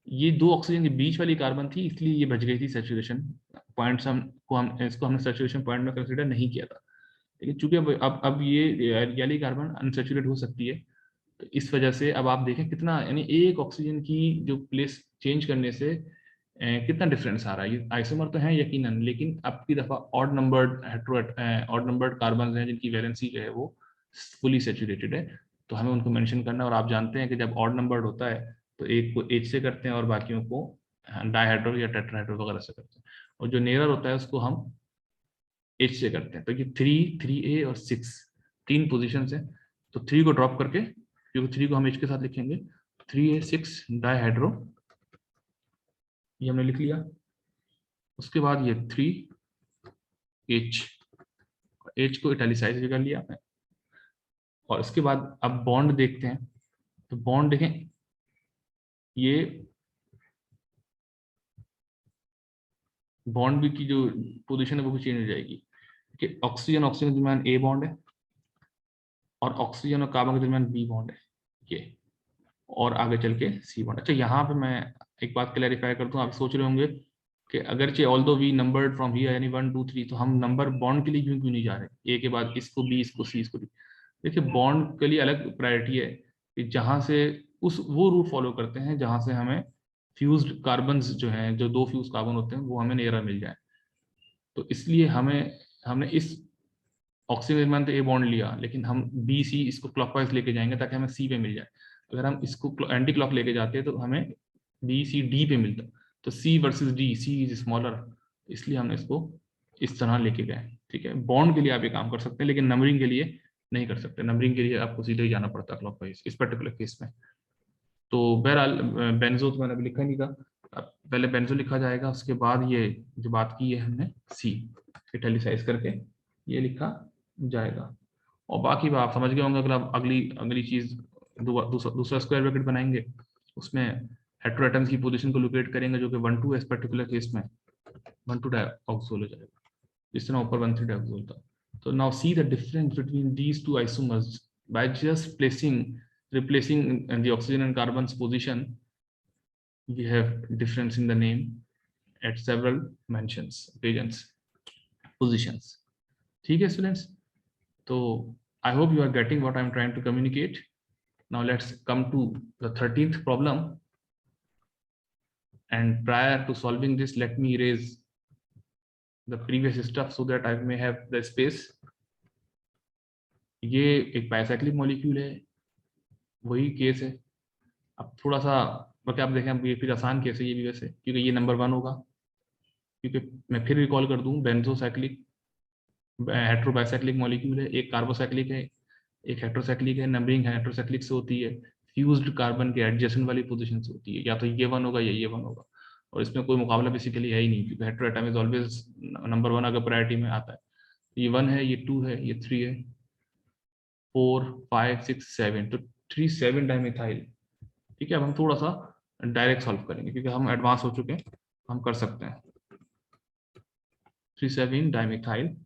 ये 2 ऑक्सीजन के बीच वाली कार्बन थी, इसलिए ये बच गई थी सेचुरेशन पॉइंट्स, हम इसको हमने सेचुरेशन पॉइंट में कंसिडर नहीं किया था। लेकिन चूंकि अब ये वाली कार्बन अनसेचुरेट हो सकती है, तो इस वजह से अब आप देखें कितना, यानी एक ऑक्सीजन की जो प्लेस चेंज करने से कितना डिफरेंस आ रहा है। ये आइसोमर तो है यकीनन, लेकिन अब की दफा ऑड नंबर्ड कार्बन हैं जिनकी वैलेंसी जो है वो फुली सेचुरेटेड है, तो हमें उनको मेंशन करना है। और आप जानते हैं कि जब ऑड नंबर्ड होता है तो एक को H से करते हैं और बाकियों को डाइहाइड्रो या टेट्राहाइड्रो वगैरह से करते हैं, और जो नेयर होता है उसको हम H से करते हैं। तो ये 3A और 6 तीन पोजिशन है, तो 3 को ड्रॉप करके, क्योंकि 3 को हम H के साथ लिखेंगे, 3A6 डाइहाइड्रो, ये हमने लिख लिया। उसके बाद ये 3H, H को इटैलिसाइज भी कर लिया आपने। और इसके बाद अब बॉन्ड देखते हैं, तो बॉन्ड देखें, ये बॉन्ड भी की जो पोजीशन है वो भी चेंज हो जाएगी, कि ऑक्सीजन ऑक्सीजन के दरमियान A बॉन्ड है, और ऑक्सीजन और कार्बन के दरमियान B बॉन्ड है ये, और आगे चल के C बॉन्ड। अच्छा, यहाँ पे मैं एक बात क्लैरिफाई कर दूं, आप सोच रहे होंगे कि अगरचे although we numbered from here यानी 1 2 3, तो हम नंबर बॉन्ड के लिए क्यों क्यों नहीं जा रहे, A के बाद इसको B, इसको C, इसको D। देखिए, बॉन्ड के लिए अलग प्रायोरिटी है कि जहां से उस वो रूट फॉलो करते हैं जहां से हमें फ्यूज्ड कार्बन्स जो हैं, जो 2 फ्यूज कार्बन होते हैं वो हमें नियर मिल जाए। तो इसलिए हमने इस ऑक्सीजन में तो ए बॉन्ड लिया, लेकिन हम बी सी इसको क्लॉकवाइज लेके जाएंगे ताकि हमें सी पे मिल जाए। अगर हम इसको एंटी क्लॉक लेके जाते हैं तो हमें बी सी डी पे मिलता। तो C versus D, C is smaller, इसलिए हमने इसको इस तरह लेके गए। ठीक है, बॉन्ड के लिए आप ये काम कर सकते हैं, लेकिन नंबरिंग के लिए नहीं कर सकते। नंबरिंग के लिए आपको सीधे ही जाना पड़ता है क्लॉकवाइज इस पर्टिकुलर केस में। तो बहरहाल बेंजो तो मैंने अभी लिखा नहीं था, अब पहले बेंजो लिखा जाएगा, उसके बाद ये जो बात की है हमने सी इटैलिसाइज करके ये लिखा जाएगा। और बाकी बात आप समझ गए होंगे। अगर आप अगली अगली चीज दूसरा स्क्वायर ब्रैकेट बनाएंगे, उसमें हेटेरोएटम्स की पोजीशन को लोकेट करेंगे, जो कि 1 2 इस पर्टिकुलर केस में 1 2 डाइऑक्सोल हो जाएगा, जिस तरह ऊपर 1 3 डाइऑक्सोल था। तो now see the difference between these two isomers by just replacing the oxygen and carbon's position. We have difference in the name at several mentions, occasions, positions. ठीक है स्टूडेंट्स, तो I hope you are getting what I am trying to communicate. Now let's come to the 13th problem, and prior to solving this let me erase the previous stuff so that I may have the space. ये एक बाइसाइक्लिक मॉलिक्यूल है, वही केस है। अब थोड़ा सा बल्कि आप देखें, अब ये फिर आसान केस है ये भी वैसे, क्योंकि ये नंबर 1 होगा। क्योंकि मैं फिर रिकॉल कर दूं, बेंजोसाइक्लिक हेट्रोबाइसाइक्लिक मॉलिक्यूल है, एक कार्बोसाइक्लिक है एक हेट्रोसाइक्लिक है। नंबरिंग हेट्रोसाइक्लिक से होती है, फ्यूज्ड कार्बन के एडजेसेंट वाली पोजीशन से होती है, या तो ये 1 होगा या ये 1 होगा। और इसमें कोई मुकाबला बेसिकली है ही नहीं, क्योंकि हेट्रोएटम इज ऑलवेज नंबर 1 अगर प्रायोरिटी में आता है। ये 1 है, ये 2 है, ये 3 है, 4 5 6 7, तो 3 7 डाइमिथाइल। ठीक है, अब हम थोड़ा सा डायरेक्ट सॉल्व करेंगे क्योंकि हम एडवांस हो चुके हैं, हम कर सकते हैं। 3 7 डाइमिथाइल।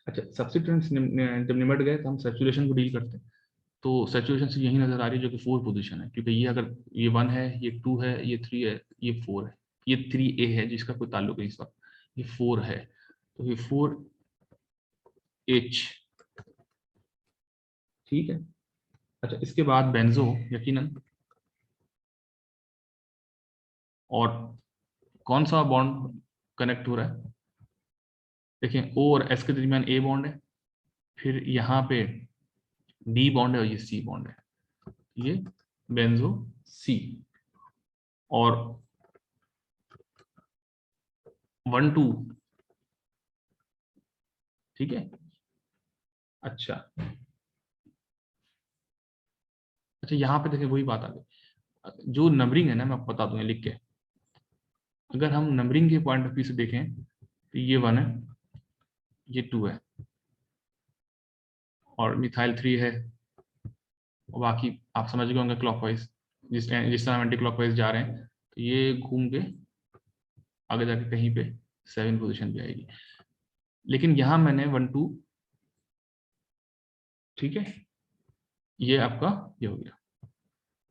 अच्छा, सब्स्टिट्यूएंट्स जब निमट गए तो हम सैचुरेशन को डील करते हैं। तो सैचुरेशन से यही नजर आ रही है, जो कि 4 पोजीशन है, क्योंकि ये अगर ये 1 है, ये 2 है, ये 3 है, ये 4 है, ये 3A है जिसका कोई ताल्लुक नहीं इस वक्त, ये 4 है, तो ये 4H। ठीक है। अच्छा, इसके बाद बेंजो यकीनन, और कौन सा बॉन्ड कनेक्ट हो रहा है, देखिए O और S के दरमियान A बॉन्ड है, फिर यहाँ पे D बॉन्ड है और ये C बॉन्ड है, ये बेंजो C। और 1 2, ठीक है। अच्छा अच्छा, यहाँ पे देखिए वही बात आ गई, जो नंबरिंग है ना, मैं आपको बता दूंगा लिख के। अगर हम नंबरिंग के पॉइंट ऑफ व्यू से देखें तो ये 1 है, ये 2 है, और मिथाइल 3 है, और बाकी आप समझ गए होंगे क्लॉकवाइज। जिस तरह हम एंटी क्लॉकवाइज जा रहे हैं, तो ये घूम के आगे जाके कहीं पे 7 पोजीशन पे आएगी। लेकिन यहां मैंने 1 2, ठीक है, ये आपका ये हो गया।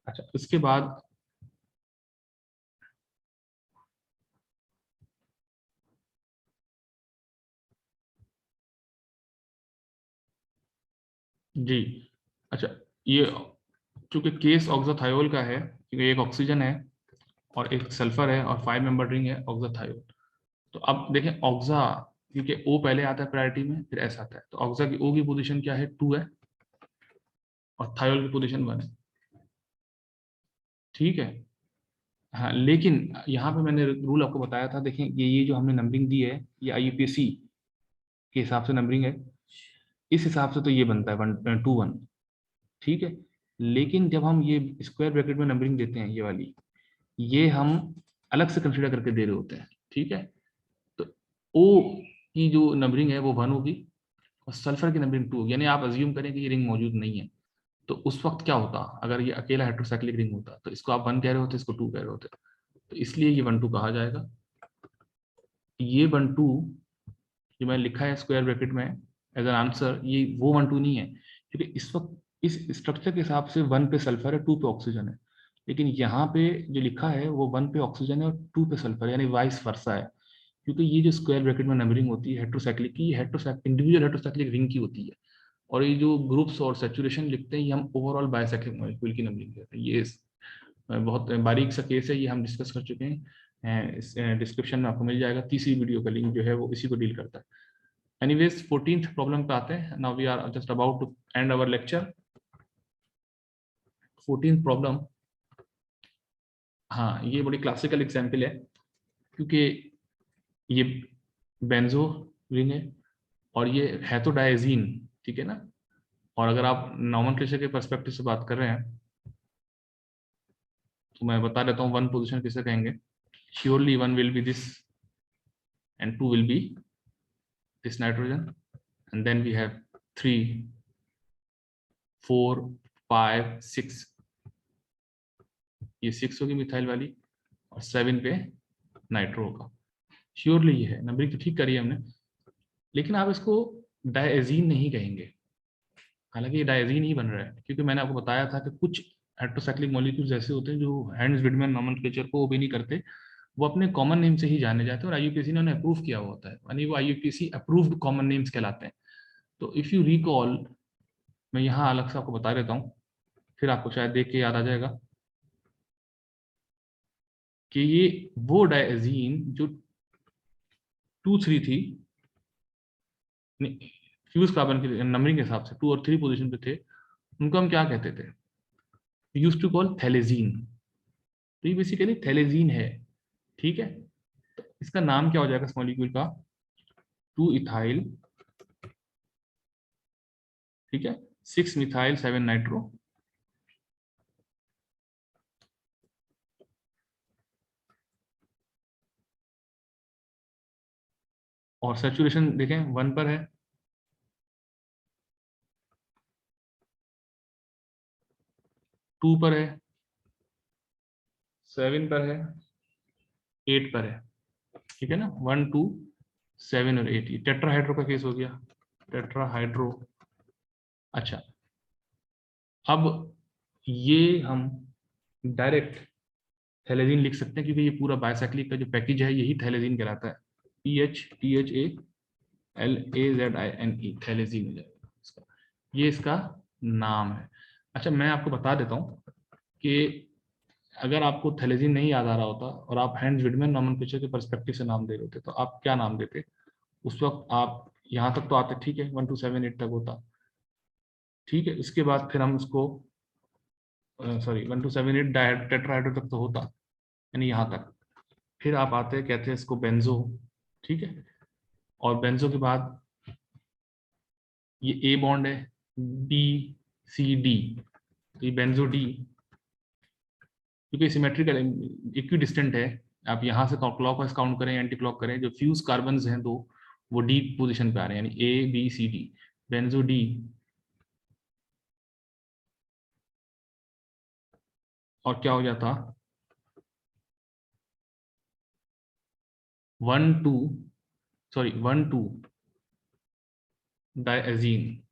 अच्छा, इसके बाद जी, अच्छा, ये चूंकि केस ऑक्साथायोल का है, क्योंकि एक ऑक्सीजन है और एक सल्फर है और 5 मेंबर रिंग है ऑक्साथायोल। तो अब देखें ऑक्सा, क्योंकि ओ पहले आता है प्रायोरिटी में, फिर एस आता है, तो ऑक्सा की ओ की पोजीशन क्या है, 2 है, और थायोल की पोजीशन 1 है, ठीक है। हाँ, लेकिन यहाँ पे मैंने रूल आपको बताया था, देखें ये जो हमने नंबरिंग दी है, ये IUPAC के हिसाब से नंबरिंग है, इस हिसाब से तो ये बनता है 1 2 1, ठीक है। लेकिन जब हम ये स्क्वायर ब्रैकेट में नंबरिंग देते हैं, ये वाली, ये हम अलग से कंसिडर करके दे रहे होते हैं, ठीक है। तो ओ की जो नंबरिंग है वो 1 होगी, और सल्फर की नंबरिंग 2 होगी, यानी आप अज्यूम करें कि ये रिंग मौजूद नहीं है। तो उस वक्त क्या होता, अगर ये अकेला हेट्रोसाइक्लिक रिंग होता, तो इसको आप 1 कह रहे होते, इसको 2 कह रहे होते, तो इसलिए ये 1 2 कहा जाएगा। ये 1 2 जो मैंने लिखा है स्क्वायर ब्रैकेट में एज एन आंसर, ये वो 1 2 नहीं है, क्योंकि इस वक्त इस स्ट्रक्चर के हिसाब से 1 पे सल्फर है, 2 पे ऑक्सीजन है। लेकिन यहाँ पे जो लिखा है वो 1 पे ऑक्सीजन है और 2 पे सल्फर है, यानी वाइस वर्सा है। क्योंकि ये जो स्क्वायर ब्रैकेट में नंबरिंग होती है हेट्रोसाइक्लिक की, इंडिविजुअल हेट्रोसाइक्लिक रिंग की होती है, और ये जो ग्रुप्स और सैचुरेशन लिखते हैं, ये हम ओवरऑल बायोसाइक्लिक मॉलिक्यूल की नंबरिंग करते हैं। ये बहुत बारीक सा केस है, ये हम डिस्कस कर चुके हैं, इस डिस्क्रिप्शन में आपको मिल जाएगा, तीसरी वीडियो का लिंक जो है वो इसी को डील करता है। एनीवेज 14th प्रॉब्लम पे आते हैं। Now we are just about to end our lecture. 14th problem, हाँ, ये बड़ी क्लासिकल एग्जाम्पल है, क्योंकि ये बेंजो रिंग है और ये है तो डायजीन, ठीक है ना। और अगर आप नॉमेनक्लेचर के पर्सपेक्टिव से बात कर रहे हैं, तो मैं बता देता हूँ 1 पोजीशन किसे कहेंगे। Surely 1 will be this and 2 will be this nitrogen, and then we have 3 4 5 6, ये 6 होगी मिथाइल वाली, और 7 पे नाइट्रो होगा। श्योरली ये है, नंबरिंग तो ठीक करी है हमने, लेकिन आप इसको डायजीन नहीं कहेंगे। हालांकि ये डायजीन ही बन रहा है, क्योंकि मैंने आपको बताया था कि कुछ हेट्रोसाइक्लिक मॉलिक्यूल्स ऐसे होते हैं जो हैंड्स विडमैन नोमेनक्लेचर को ओबे नहीं करते, वो अपने कॉमन नेम से ही जाने जाते हैं, और IUPAC ने उन्हें अप्रूव किया हुआ होता है, यानी वो IUPAC अप्रूव्ड कॉमन नेम्स कहलाते हैं। तो इफ़ यू रिकॉल, मैं यहाँ अलग से आपको बता देता हूँ, फिर आपको शायद देख के याद आ जाएगा कि ये वो डायजीन जो 2 3 थी, फ्यूज कार्बन की नंबरिंग के हिसाब से 2 और 3 पोजीशन पे थे, उनको हम क्या कहते थे, यूज टू कॉल थैलेजीन। तो ये बेसिकली थैलेजीन है, ठीक है। तो इसका नाम क्या हो जाएगा इस मॉलिक्यूल का, 2 इथाइल, ठीक है, 6 मिथाइल 7 नाइट्रो, और सैचुरेशन देखें 1 पर है, 2 पर है, 7 पर है, 8 पर है, ठीक है ना। 1 2 7 और 8, ये टेट्राहाइड्रो का केस हो गया, टेट्राहाइड्रो। अच्छा, अब ये हम डायरेक्ट थैलेजीन लिख सकते हैं, क्योंकि ये पूरा बायोसाइक्लिक का जो पैकेज है यही थैलेजीन कहलाता है। THALAZINE, थैलेजीन हो जाएगा इसका, ये इसका नाम है। अच्छा, मैं आपको बता देता हूँ कि अगर आपको थैलेजीन नहीं याद आ रहा होता और आप हैंड्स विडमैन नोमेनक्लेचर के पर्सपेक्टिव से नाम दे रहे होते, तो आप क्या नाम देते उस वक्त। आप यहाँ तक तो आते, ठीक है, 1 2 7 8 तक होता, ठीक है। उसके बाद फिर हम उसको, सॉरी, 1 2 7 8 टेट्राहाइड्रो तक तो होता, यानी यहाँ तक। फिर आप आते कहते हैं इसको बेंजो, ठीक है। और बेंजो के बाद ये ए बॉन्ड है, BCD, तो ये बेंजो डी, क्योंकि सिमेट्रिकल इक्वी डिस्टेंट है। आप यहाँ से क्लॉकवाइज काउंट करें, एंटी क्लॉक करें, जो फ्यूज कार्बन हैं दो, वो डी पोजीशन पे आ रहे हैं, यानी ABCD, बेंजो डी। और क्या हो जाता 1,2 डायजीन।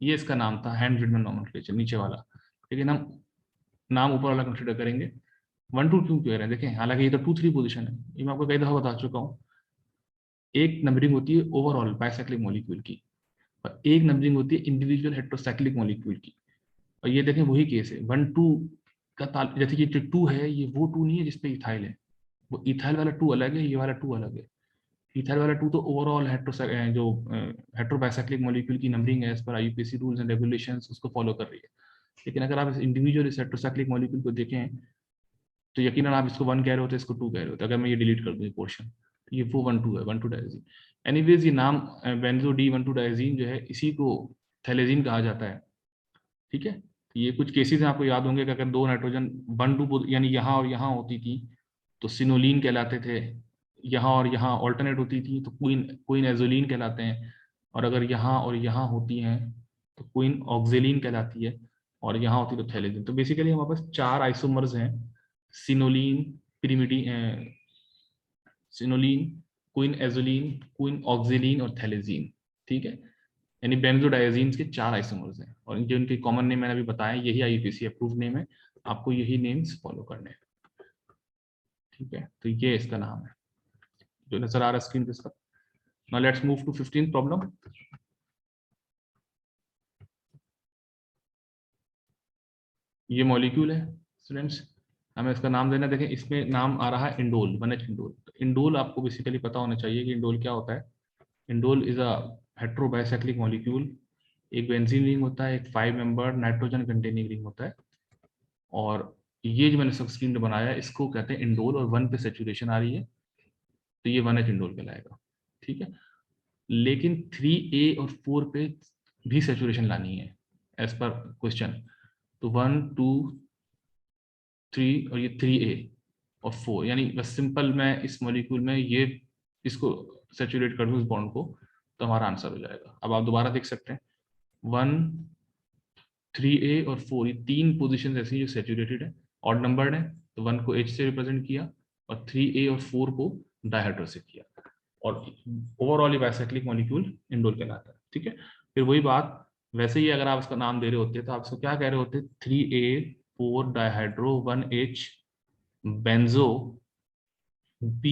ये इसका नाम था हैंड रिटन नॉमेनक्लेचर नीचे वाला। लेकिन हम नाम ऊपर वाला कंसिडर करेंगे। 1,2 क्यों कह रहे हैं देखें, हालांकि ये तो 2,3 पोजीशन है, ये मैं आपको कई दफा बता चुका हूँ। एक नंबरिंग होती है ओवरऑल बाइसाइक्लिक मॉलिक्यूल की, और एक नंबरिंग होती है इंडिविजुअल हेट्रोसाइक्लिक मॉलिक्यूल की। और ये देखें वही केस है 1,2 का जैसे कि जो 2 है ये वो 2 नहीं है जिसपे इथाइल है, वो इथाइल वाला 2 अलग है, ये वाला 2 अलग है। इथाइल वाला 2 तो ओवरऑल जो हेट्रोबाइसाइक्लिक मॉलिक्यूल की नंबरिंग है एज पर आईयूपीएसी रूल्स एंड रेगुलेशंस उसको फॉलो कर रही है। लेकिन अगर आप इस इंडिविजुअल इस हेट्रोसाइक्लिक मॉलिक्यूल को देखें तो यकीनन आप इसको 1 कह रहे होते, इसको 2 कह रहे होते। अगर मैं ये डिलीट कर दूँ ये पोर्शन, तो ये वो 1,2 है, 1,2 डायजीन। एनीवेज ये नाम बेंजो D12 डायजीन जो है इसी को थैलेजीन कहा जाता है। ठीक है, तो ये कुछ केसेस हैं आपको याद होंगे कि अगर दो नाइट्रोजन 1,2 यानी यहाँ और यहाँ होती थी तो सिनोलीन कहलाते थे, यहाँ और यहाँ ऑल्टरनेट होती थी तो क्वीन क्वीन एजोलीन कहलाते हैं, और अगर यहाँ और यहाँ होती हैं तो क्वीन ऑक्जेलिन कहलाती है, और यहाँ होती तो थैलेजिन। तो बेसिकली हमारे पास 4 आइसोमर्स हैं, सिनोलीन, पिरिमिडी सिनोलीन, क्वीन एजोलीन, क्वीन ऑक्जेलिन और थैलेजीन। ठीक है, यानी बेंजोडाइजीन्स के 4 आइसोमर्स हैं, और जो इनके कॉमन नेम मैंने अभी बताया यही आईयूपीएसी अप्रूव नेम है, आपको यही नेम्स फॉलो करने हैं। ठीक है, तो ये इसका नाम है जो नजर आ रहा है स्क्रीन पे इसका। Now let's move to 15th problem. ये मॉलिक्यूल है स्टूडेंट्स, हमें इसका नाम देना। देखें इसमें नाम आ रहा है इंडोल, 1H इंडोल। इंडोल आपको बेसिकली पता होना चाहिए कि इंडोल क्या होता है। Indole is a heterobicyclic molecule. एक बेंजीन रिंग होता है, एक 5 मेंबर नाइट्रोजन कंटेनिंग रिंग होता है, और ये जो मैंने सब स्क्रीन पे बनाया है इसको कहते हैं इंडोल, और 1 पे सेचुरेशन आ रही है तो ये 1H इंडोल कहलाएगा। ठीक है, लेकिन 3A और 4 पे भी सेचुरेशन लानी है एज पर क्वेश्चन। तो 1, 2, 3 और ये 3A और 4, यानी बस सिंपल मैं इस मॉलिक्यूल में ये इसको सेचुरेट कर दूं इस बॉन्ड को तो हमारा आंसर हो जाएगा। अब आप दोबारा देख सकते हैं 1, 3A और 4 ये 3 पोजीशन ऐसी हैं जो सेचुरेटेड है, ऑड नंबर्ड है, तो 1 को H से रिप्रेजेंट किया और 3A और 4 को डायहेड्रो से किया, और ओवरऑल ये बाइसाइक्लिक मॉलिक्यूल इंडोल कहलाता है। ठीक है, फिर वही बात, वैसे ही अगर आप इसका नाम दे रहे होते तो आप इसको क्या कह रहे होते, 3A 4 dihydro 1H benzo B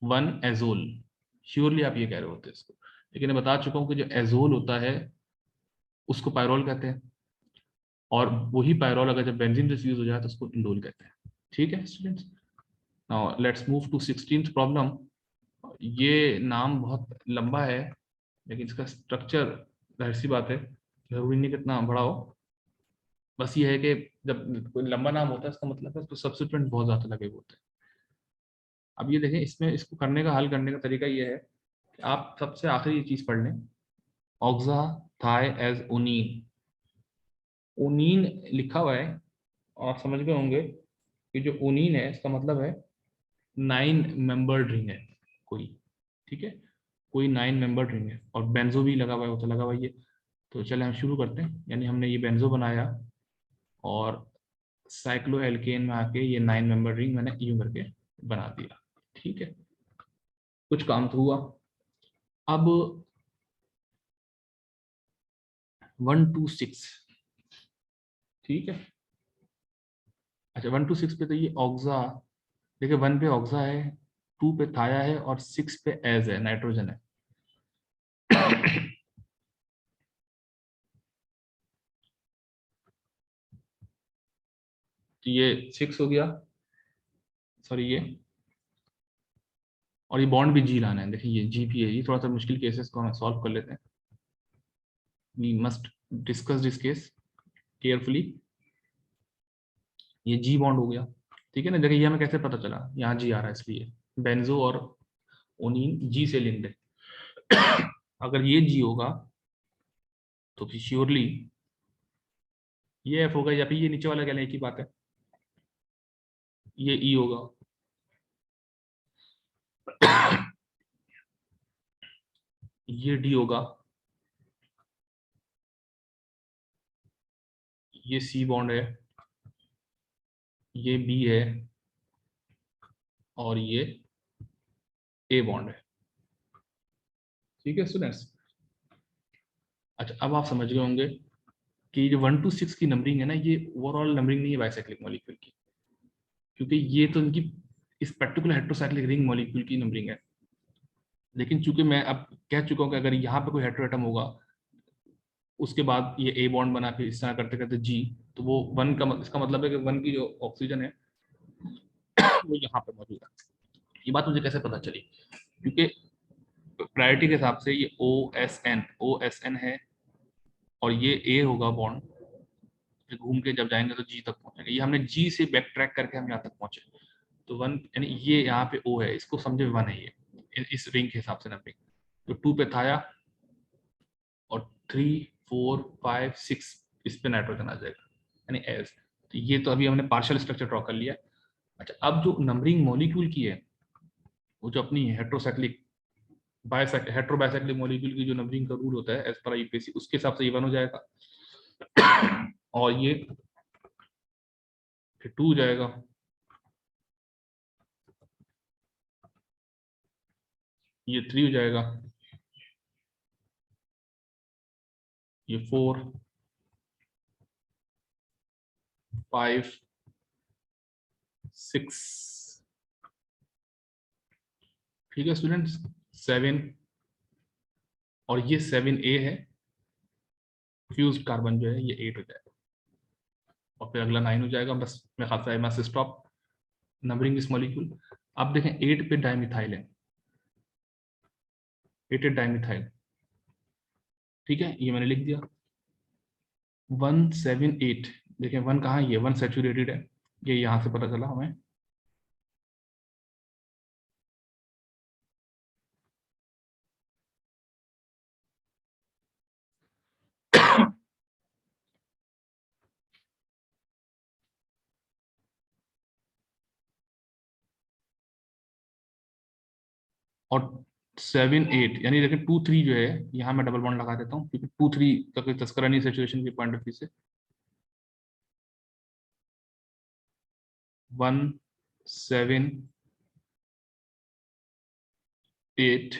1 azole, surely आप ये कह रहे होते इसको। लेकिन मैं बता चुका हूं कि जो एजोल होता है उसको पायरोल कहते हैं, और वही पायरोल अगर जब बेंजीन से यूज हो जाए तो उसको इंडोल कहते हैं। ठीक है students, now let's move to 16th problem. ये नाम बहुत लंबा है लेकिन इसका स्ट्रक्चर जाहिर सी बात है जरूरी नहीं कितना बड़ा हो, बस ये है कि जब कोई लंबा नाम होता है इसका मतलब है तो सब्सिट्यूएंट बहुत ज्यादा लगे हुए होते हैं। अब ये देखें, इसमें इसको करने का हल करने का तरीका ये है कि आप सबसे आखिरी ये चीज पढ़ लें, ऑक्सा थाई एज ओनीन। ओनीन लिखा हुआ है और आप समझ गए होंगे कि जो ओनीन है इसका मतलब है 9 मेंबर्ड रिंग है कोई। ठीक है, कोई 9 मेंबर्ड रिंग है, और बेंजो भी लगा हुआ है, वो तो लगा हुआ ही है। तो चले हम शुरू करते हैं, यानी हमने ये बेंजो बनाया और साइक्लो एल्केन में आके ये 9 मेंबर रिंग मैंने यूं करके बना दिया। ठीक है, कुछ काम तो हुआ। अब 1, 2, 6, ठीक है, अच्छा 1, 2, 6 पे तो ये ऑक्सा, देखिए 1 पे ऑक्सा है, 2 पे थाया है, और 6 पे एज है, नाइट्रोजन है। तो ये 6 हो गया, सॉरी ये, और ये बॉन्ड भी जी लाना है। देखिए ये जी भी है, ये थोड़ा सा मुश्किल केसेस को हम सॉल्व कर लेते हैं। We must discuss this case carefully. ये जी बॉन्ड हो गया, ठीक है ना। देखिए ये हमें कैसे पता चला, यहाँ जी आ रहा है इसलिए बेंजो और ओनिन जी से लिंक्ड है। अगर ये जी होगा तो फिर श्योरली ये एफ होगा, या फिर ये नीचे वाला कह लें एक ही बात है, ये ई होगा। ये डी होगा, ये सी बॉन्ड है, ये बी है, और ये ए बॉन्ड है। ठीक है स्टूडेंट्स। अच्छा, अब आप समझ गए होंगे कि जो 1 to 6 की नंबरिंग है ना, ये ओवरऑल नंबरिंग नहीं है बाइसाइक्लिक मॉलिक्यूल की, क्योंकि ये तो इनकी इस पर्टिकुलर हेट्रोसाइक्लिक रिंग मॉलिक्यूल की नंबरिंग है। लेकिन चूंकि मैं अब कह चुका हूं कि अगर यहाँ पे कोई हेट्रोएटम होगा, उसके बाद ये ए बॉन्ड बना के इस तरह करते करते जी, तो वो वन का इसका मतलब है कि वन की जो ऑक्सीजन है वो यहाँ पे मौजूद है। ये बात मुझे कैसे पता चली? क्योंकि प्रायोरिटी के हिसाब से ये ओ एस एन है, और ये ए होगा बॉन्ड, फिर घूम के जब जाएंगे तो जी तक पहुंचेंगे। ये हमने जी से बैक ट्रैक करके हम यहाँ तक पहुंचे। तो वन यानी ये यहाँ पे ओ है, इसको समझे वन है ये इस रिंग के हिसाब से नंबरिंग। तो 2 पे थाया, और 3 4 5 6 इस पे नाइट्रोजन आ जाएगा, यानी एस। तो ये तो अभी हमने पार्शियल स्ट्रक्चर ड्रॉ कर लिया। अच्छा, अब जो नंबरिंग मॉलिक्यूल की है, वो जो अपनी हेट्रोसाइक्लिक हेट्रोबाइसाइक्लिक मॉलिक्यूल की जो नंबरिंग का रूल होता है एज पर आईपीसी, उसके हिसाब से ये 1 हो जाएगा, और ये फिर 2 हो जाएगा, ये 3 हो जाएगा, ये 4 5 6, ठीक है स्टूडेंट्स, 7, और ये 7A है, फ्यूज्ड कार्बन जो है ये 8 हो जाएगा, और फिर अगला 9 हो जाएगा। बस मैं खासा है मस स्टॉप नंबरिंग दिस मॉलिक्यूल। अब देखें 8 पे डाइमिथाइल है, 8 डाइमिथाइल, ठीक है, ये मैंने लिख दिया। 1 7 8, देखें 1 कहाँ है, ये 1 सैचुरेटेड है, ये यहाँ से पता चला हमें। और 7 8 यानी देखिए 2 3 जो है, यहाँ मैं डबल बॉन्ड लगा देता हूँ, क्योंकि 2 3 का कोई तस्करा नहीं सिचुएशन के पॉइंट ऑफ व्यू से। 1 7 8,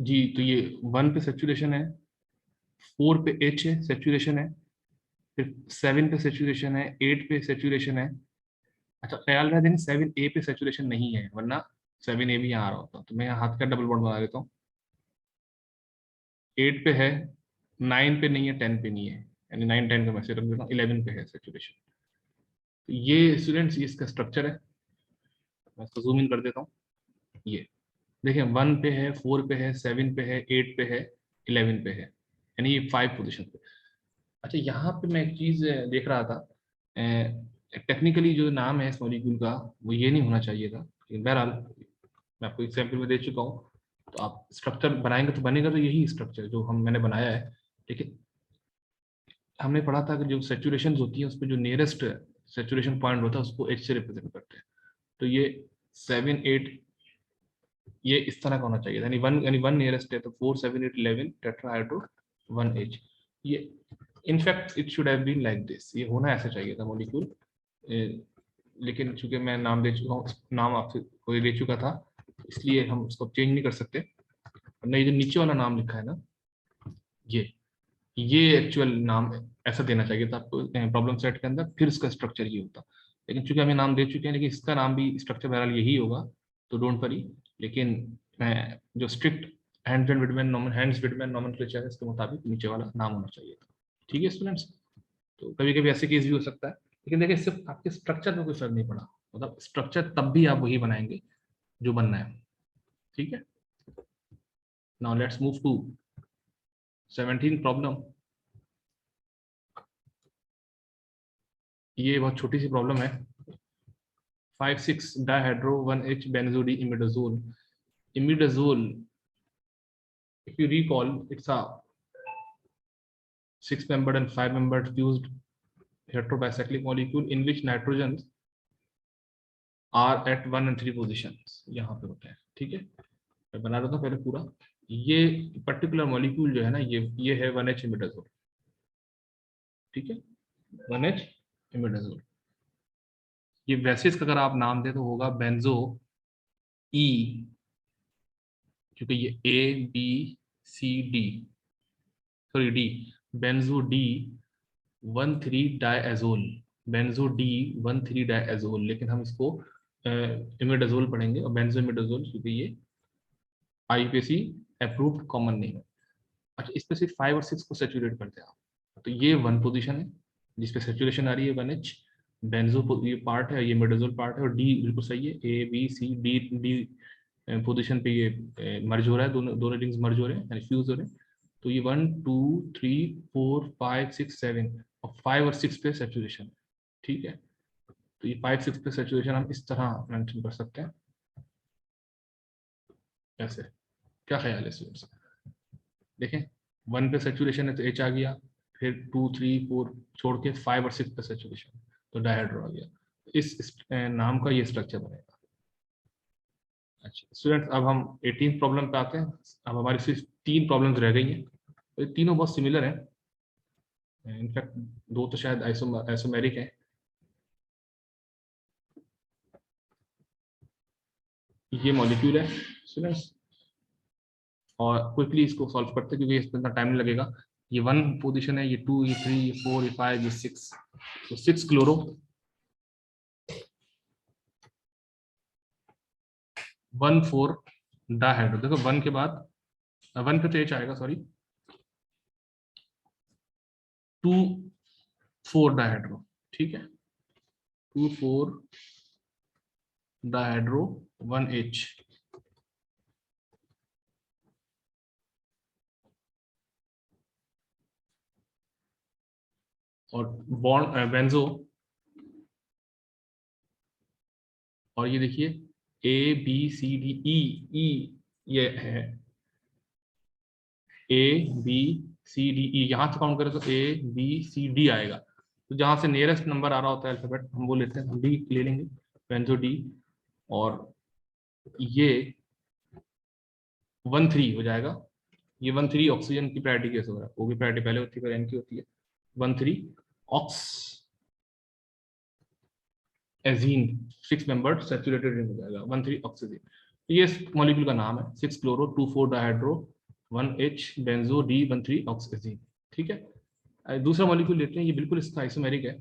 जी, तो ये 1 पे सेचुरेशन है, 4 पे एच है, सेचुरेशन है, फिर 7 पे सेचुरेशन है, 8 पे सेचुरेशन है। अच्छा, ख्याल रहा देना 7A पे सेचुरेशन नहीं है, वरना 7A भी यहाँ आ रहा होता, तो मैं यहाँ हाथ का डबल बॉन्ड बना देता हूँ। 8 पे है, 9 पे नहीं है, 10 पे नहीं है, यानी 9 10 का मैं रख देता हूँ, 11 पे है सेचुरेशन। तो ये स्टूडेंट्स, ये इसका स्ट्रक्चर है। मैं इसको जूम इन कर देता हूँ। ये देखिए 1 पे है, 4 पे है, 7 पे है, 8 पे है, 11 पे है, यानी ये 5 पोजिशन पे। अच्छा, यहाँ पे मैं एक चीज देख रहा था, टेक्निकली जो नाम है इस मॉलिक्यूल का वो ये नहीं होना चाहिए था, लेकिन बहरहाल मैं आपको एग्जाम्पल में दे चुका हूँ। तो आप स्ट्रक्चर बनाएंगे तो बनेगा तो यही स्ट्रक्चर जो मैंने बनाया है। लेकिन हमने पढ़ा था कि जो सेचुरेशन होती है उस पर जो नियरेस्ट सेचुरेशन पॉइंट होता है उसको एच से रिप्रेजेंट करते हैं। तो ये 7 8 ये इस तरह का होना चाहिए, यानी वन नियरेस्ट है, तो 4 7 8 11 टेट्राहाइड्रो 1H। ये in fact it should have been like this, ये होना ऐसा चाहिए था मॉलिक्यूल। लेकिन चूंकि मैं नाम दे चुका हूँ, नाम आपसे कोई दे चुका था, इसलिए हम उसको चेंज नहीं कर सकते। नहीं, जो नीचे वाला नाम लिखा है ना, ये ये एक्चुअल नाम ऐसा देना चाहिए था आपको प्रॉब्लम सेट के अंदर, फिर इसका स्ट्रक्चर ये होता। लेकिन चूंकि हमें नाम दे चुके हैं, लेकिन इसका नाम भी स्ट्रक्चर बहरहाल यही होगा, तो डोंट वरी। लेकिन मैं जो स्ट्रिक्ट हैंड्स विडमैन नॉमेनक्लेचर है, इसके मुताबिक नीचे वाला नाम होना चाहिए था। ठीक है स्टूडेंट्स। तो कभी कभी ऐसे केस भी हो सकता है, लेकिन देखिए सिर्फ आपके स्ट्रक्चर में कोई फर्क नहीं पड़ा, मतलब स्ट्रक्चर तब भी आप वही बनाएंगे जो बनना है। ठीक है, now let's move to 17 problem. ये बहुत छोटी सी प्रॉब्लम है। 5 6 dihydro 1H benzodi imidazole. Imidazole, if you recall, it's a 6-membered and 5-membered fused heterobicyclic molecule in which nitrogens are at 1 and 3 positions, यहाँ पे होते हैं। ठीक है, मैं बना देता हूँ पहले पूरा। ये पर्टिकुलर मॉलिक्यूल जो है ना, ये है 1H इमिडाजोल, ठीक है, 1H इमिडाजोल। ये वैसे इसका अगर आप नाम दे तो होगा बेंजो ई, क्योंकि ये ABCD, sorry D, benzo D one three diazole, benzo D one three diazole, लेकिन हम इसको इमिडाजोल पढ़ेंगे, और बेंजो इमिडाजोल, क्योंकि ये IUPAC अप्रूव्ड कॉमन नेम है। अच्छा, इस पे सिर्फ 5 और 6 को सेचुरेट करते हैं आप, तो ये वन पोजीशन है जिसपे सेचुरेशन आ रही है 1H, बेंजो ये पार्ट है, ये इमिडाजोल पार्ट है, और डी बिल्कुल सही है, ABCD पोजीशन पे ये मर्ज हो रहा है, दोनों दोनों रिंग्स मर्ज हो रहे हैं, यानी फ्यूज हो रहे हैं। तो ये 1 2 3 4 5 6 7, और 5 और 6 पे सेचुरेशन, ठीक है। तो ये 5 6 पे सेचुरेशन हम इस तरह मेंशन कर सकते हैं, ऐसे। क्या ख्याल है स्टूडेंट्स? देखें, 1 पे सेचुरेशन है तो H आ गया, फिर 2 3 4 छोड़ के 5 और 6 पे सेचुरेशन, तो डायहाइड्रो आ गया। इस नाम का ये स्ट्रक्चर बनेगा। अच्छा स्टूडेंट्स, अब हम 18th प्रॉब्लम पे आते हैं। अब हमारी सिर्फ 3 प्रॉब्लम्स रह गई हैं, तो ये तीनों बहुत सिमिलर हैं, इनफैक्ट 2 तो शायद आइसोमेरिक है। ये मॉलिक्यूल है स्टूडेंट्स, और क्विकली इसको सॉल्व करते हैं क्योंकि इसमें इतना टाइम नहीं लगेगा। ये 1 पोजीशन है, ये 2 ये 3 ये 4 ये 5 ये 6, तो 6 क्लोरो 1 4 डायहाइड्रो। देखो 1 के बाद 1 पे तो H आएगा, सॉरी, 2 4 डायहाइड्रो, ठीक है, 2 4 डायहाइड्रो 1H, और बॉन्ड बेंजो, और ये देखिए ABCDE, ये है ABCDE, यहाँ से काउंट करें तो ABCD आएगा। तो जहां से नियरेस्ट नंबर आ रहा होता है अल्फाबेट, हम वो लेते हैं, हम डी ले लेंगे, बेंजो डी, और ये 1 3 हो जाएगा। ये 1 3 ऑक्सीजन की प्रायोरिटी केस हो रहा है, वो भी प्रायोरिटी पहले होती है, फिर एन की होती है। 1 3 ऑक्स एजीन 6 मेंबर्ड सैचुरेटेड रिंग हो जाएगा, 1 3 ऑक्सीजन। तो ये मॉलिक्यूल का नाम है, 6 chloro 2 4 dihydro 1H benzo D 1 3 oxygen, ठीक है। दूसरा मॉलिक्यूल लेते हैं, ये बिल्कुल इसका आइसोमेरिक है,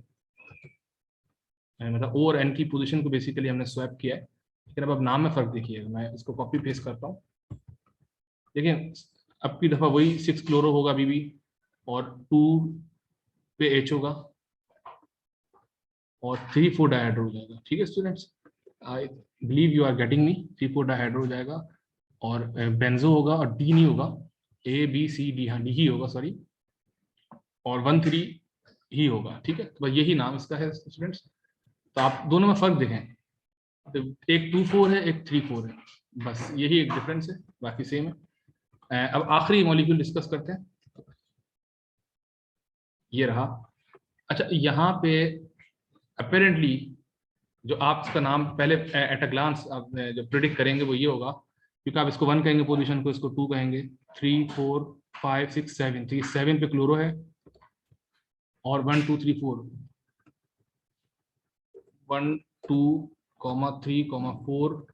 मतलब O और N की पोजीशन को बेसिकली हमने स्वैप किया है, लेकिन अब नाम में फर्क देखिए, मैं इसको कॉपी पेस्ट करता हूँ। देखिए, अब की दफा वही 6 क्लोरो होगा बीबी, और 2 पे H होगा, और 3 4 डायहाइड्रो हो जाएगा, ठीक है students, I believe you are getting me. 3 4 dihydro हो जाएगा, और बेंजो होगा, और डी नहीं होगा, ABCD, हाँ डी ही होगा, सॉरी, और 1 3 ही होगा, ठीक है। तो बस यही नाम इसका है स्टूडेंट्स। तो आप दोनों में फर्क देखें, तो एक 2 4 है, एक 3 4 है, बस यही एक डिफरेंस है, बाकी सेम है। अब आखिरी मॉलिक्यूल डिस्कस करते हैं, ये रहा। अच्छा, यहाँ पे अपेरेंटली जो आप इसका नाम पहले एट अ ग्लांस आप जो प्रिडिक्ट करेंगे वो ये होगा, क्योंकि आप इसको 1 कहेंगे पोजीशन को, इसको 2 कहेंगे, 3 4 5 6 7, तो ये 7 पे क्लोरो है, और 1 2 3 4, 1 2 3 4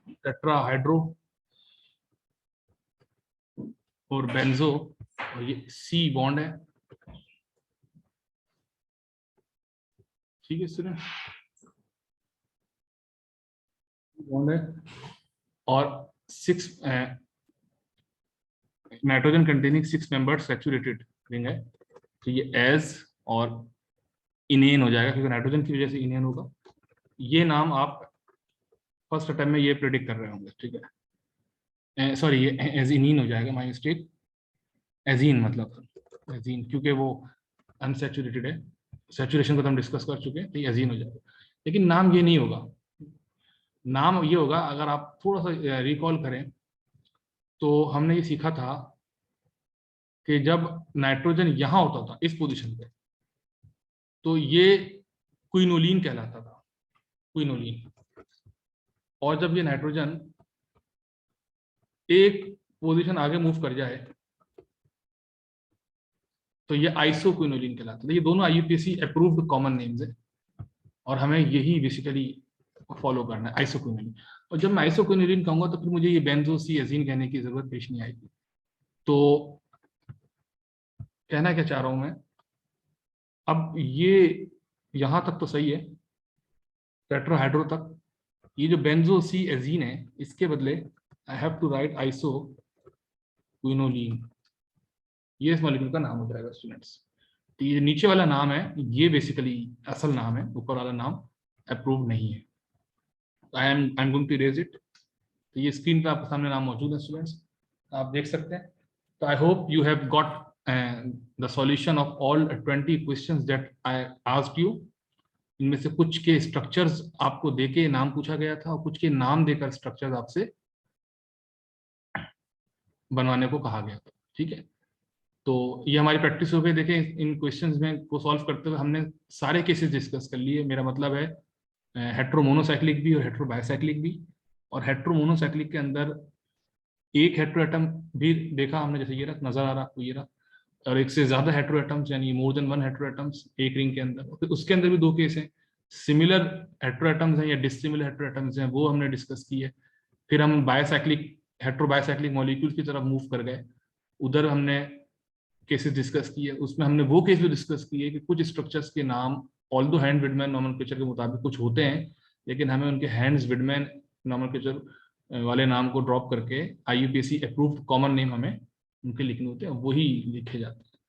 टेट्रा हाइड्रो, और बेंजो, और ये C बॉन्ड है, ठीक है स्टूडेंट, बॉन्ड है, और 6 nitrogen containing 6 membered saturated ring है, तो ये एज और इनेन हो जाएगा, क्योंकि नाइट्रोजन की वजह से इनेन होगा। ये नाम आप फर्स्ट अटेम्प्ट में ये प्रेडिक्ट कर रहे होंगे, ठीक है, सॉरी ये एजीनिन हो जाएगा, माई मिस्टेक, एजीन मतलब एजीन, क्योंकि वो अनसेचुरेटेड है, सेचुरेशन को तो हम डिस्कस कर चुके हैं, तो ये एजीन हो जाएगा, लेकिन नाम ये नहीं होगा। नाम ये होगा, अगर आप थोड़ा सा रिकॉल करें, तो हमने ये सीखा था कि जब नाइट्रोजन यहाँ होता था इस पोजीशन पे, तो ये क्विनोलिन कहलाता था, क्विनोलिन, और जब ये नाइट्रोजन एक पोजीशन आगे मूव कर जाए तो ये आइसोक्विनोलिन कहलाता है। ये दोनों IUPAC अप्रूव्ड कॉमन नेम्स है और हमें यही बेसिकली फॉलो करना है, आइसोक्विनोलिन। और जब मैं आइसोक्विनोलिन कहूंगा तो फिर मुझे ये बेंजोसिएजीन कहने की जरूरत पेश नहीं आएगी। तो कहना क्या चाह रहा हूं मैं, अब ये यहां तक तो सही है, टेट्राहाइड्रो तक। ये जो बेंजोसिएजीन है इसके बदले I have to write isoquinoline, ये इस मॉलिक्यूल का नाम हो जाएगा स्टूडेंट्स। तो ये नीचे वाला नाम है, ये बेसिकली असल नाम है, ऊपर वाला नाम अप्रूव नहीं है। I am going to erase it. तो ये स्क्रीन पे आपके सामने नाम मौजूद है स्टूडेंट्स, आप देख सकते हैं। तो आई hope you have got the solution of all 20 questions that I asked you. इनमें से कुछ के स्ट्रक्चर्स आपको देके नाम पूछा गया था और कुछ के नाम देकर स्ट्रक्चर्स आपसे बनवाने को कहा गया था, ठीक है। तो ये हमारी प्रैक्टिस हो गई। देखें, इन क्वेश्चंस में को सॉल्व करते हुए हमने सारे केसेस डिस्कस कर लिए। मेरा मतलब है हेट्रोमोनोसाइक्लिक भी और हेट्रोबाइसाइक्लिक भी। और हेट्रोमोनोसाइक्लिक के अंदर एक हेट्रो एटम भी देखा हमने, जैसे ये रहा, नजर आ रहा आपको ये रहा। और एक से ज्यादा हेट्रो एटम्स यानी more than one hetero atoms एक रिंग के अंदर। फिर उसके अंदर भी दो केस हैं, सिमिलर हेट्रो एटम्स हैं या डिसिमिलर हेट्रो एटम्स हैं, वो हमने डिस्कस की है। फिर हम बायोसाइक्लिक हेट्रोबायोसाइक्लिक मॉलिक्यूल की तरफ मूव कर गए, उधर हमने केसेस डिस्कस किए। उसमें हमने वो केस भी डिस्कस किए कि कुछ स्ट्रक्चर्स के नाम ऑल्दो हैंड विडमैन नॉमेनक्लेचर के मुताबिक कुछ होते हैं, लेकिन हमें उनके हैंड्स विडमैन नॉमेनक्लेचर वाले नाम को ड्रॉप करके IUPAC अप्रूव्ड कॉमन नेम हमें उनके लिखने होते हैं, वही लिखे जाते हैं।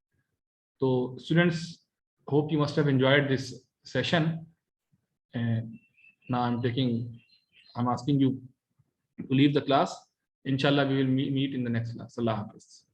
तो students, hope you must have enjoyed this session. Now I am asking you to leave the class. Inshallah, we will meet in the next class. Allah Hafiz.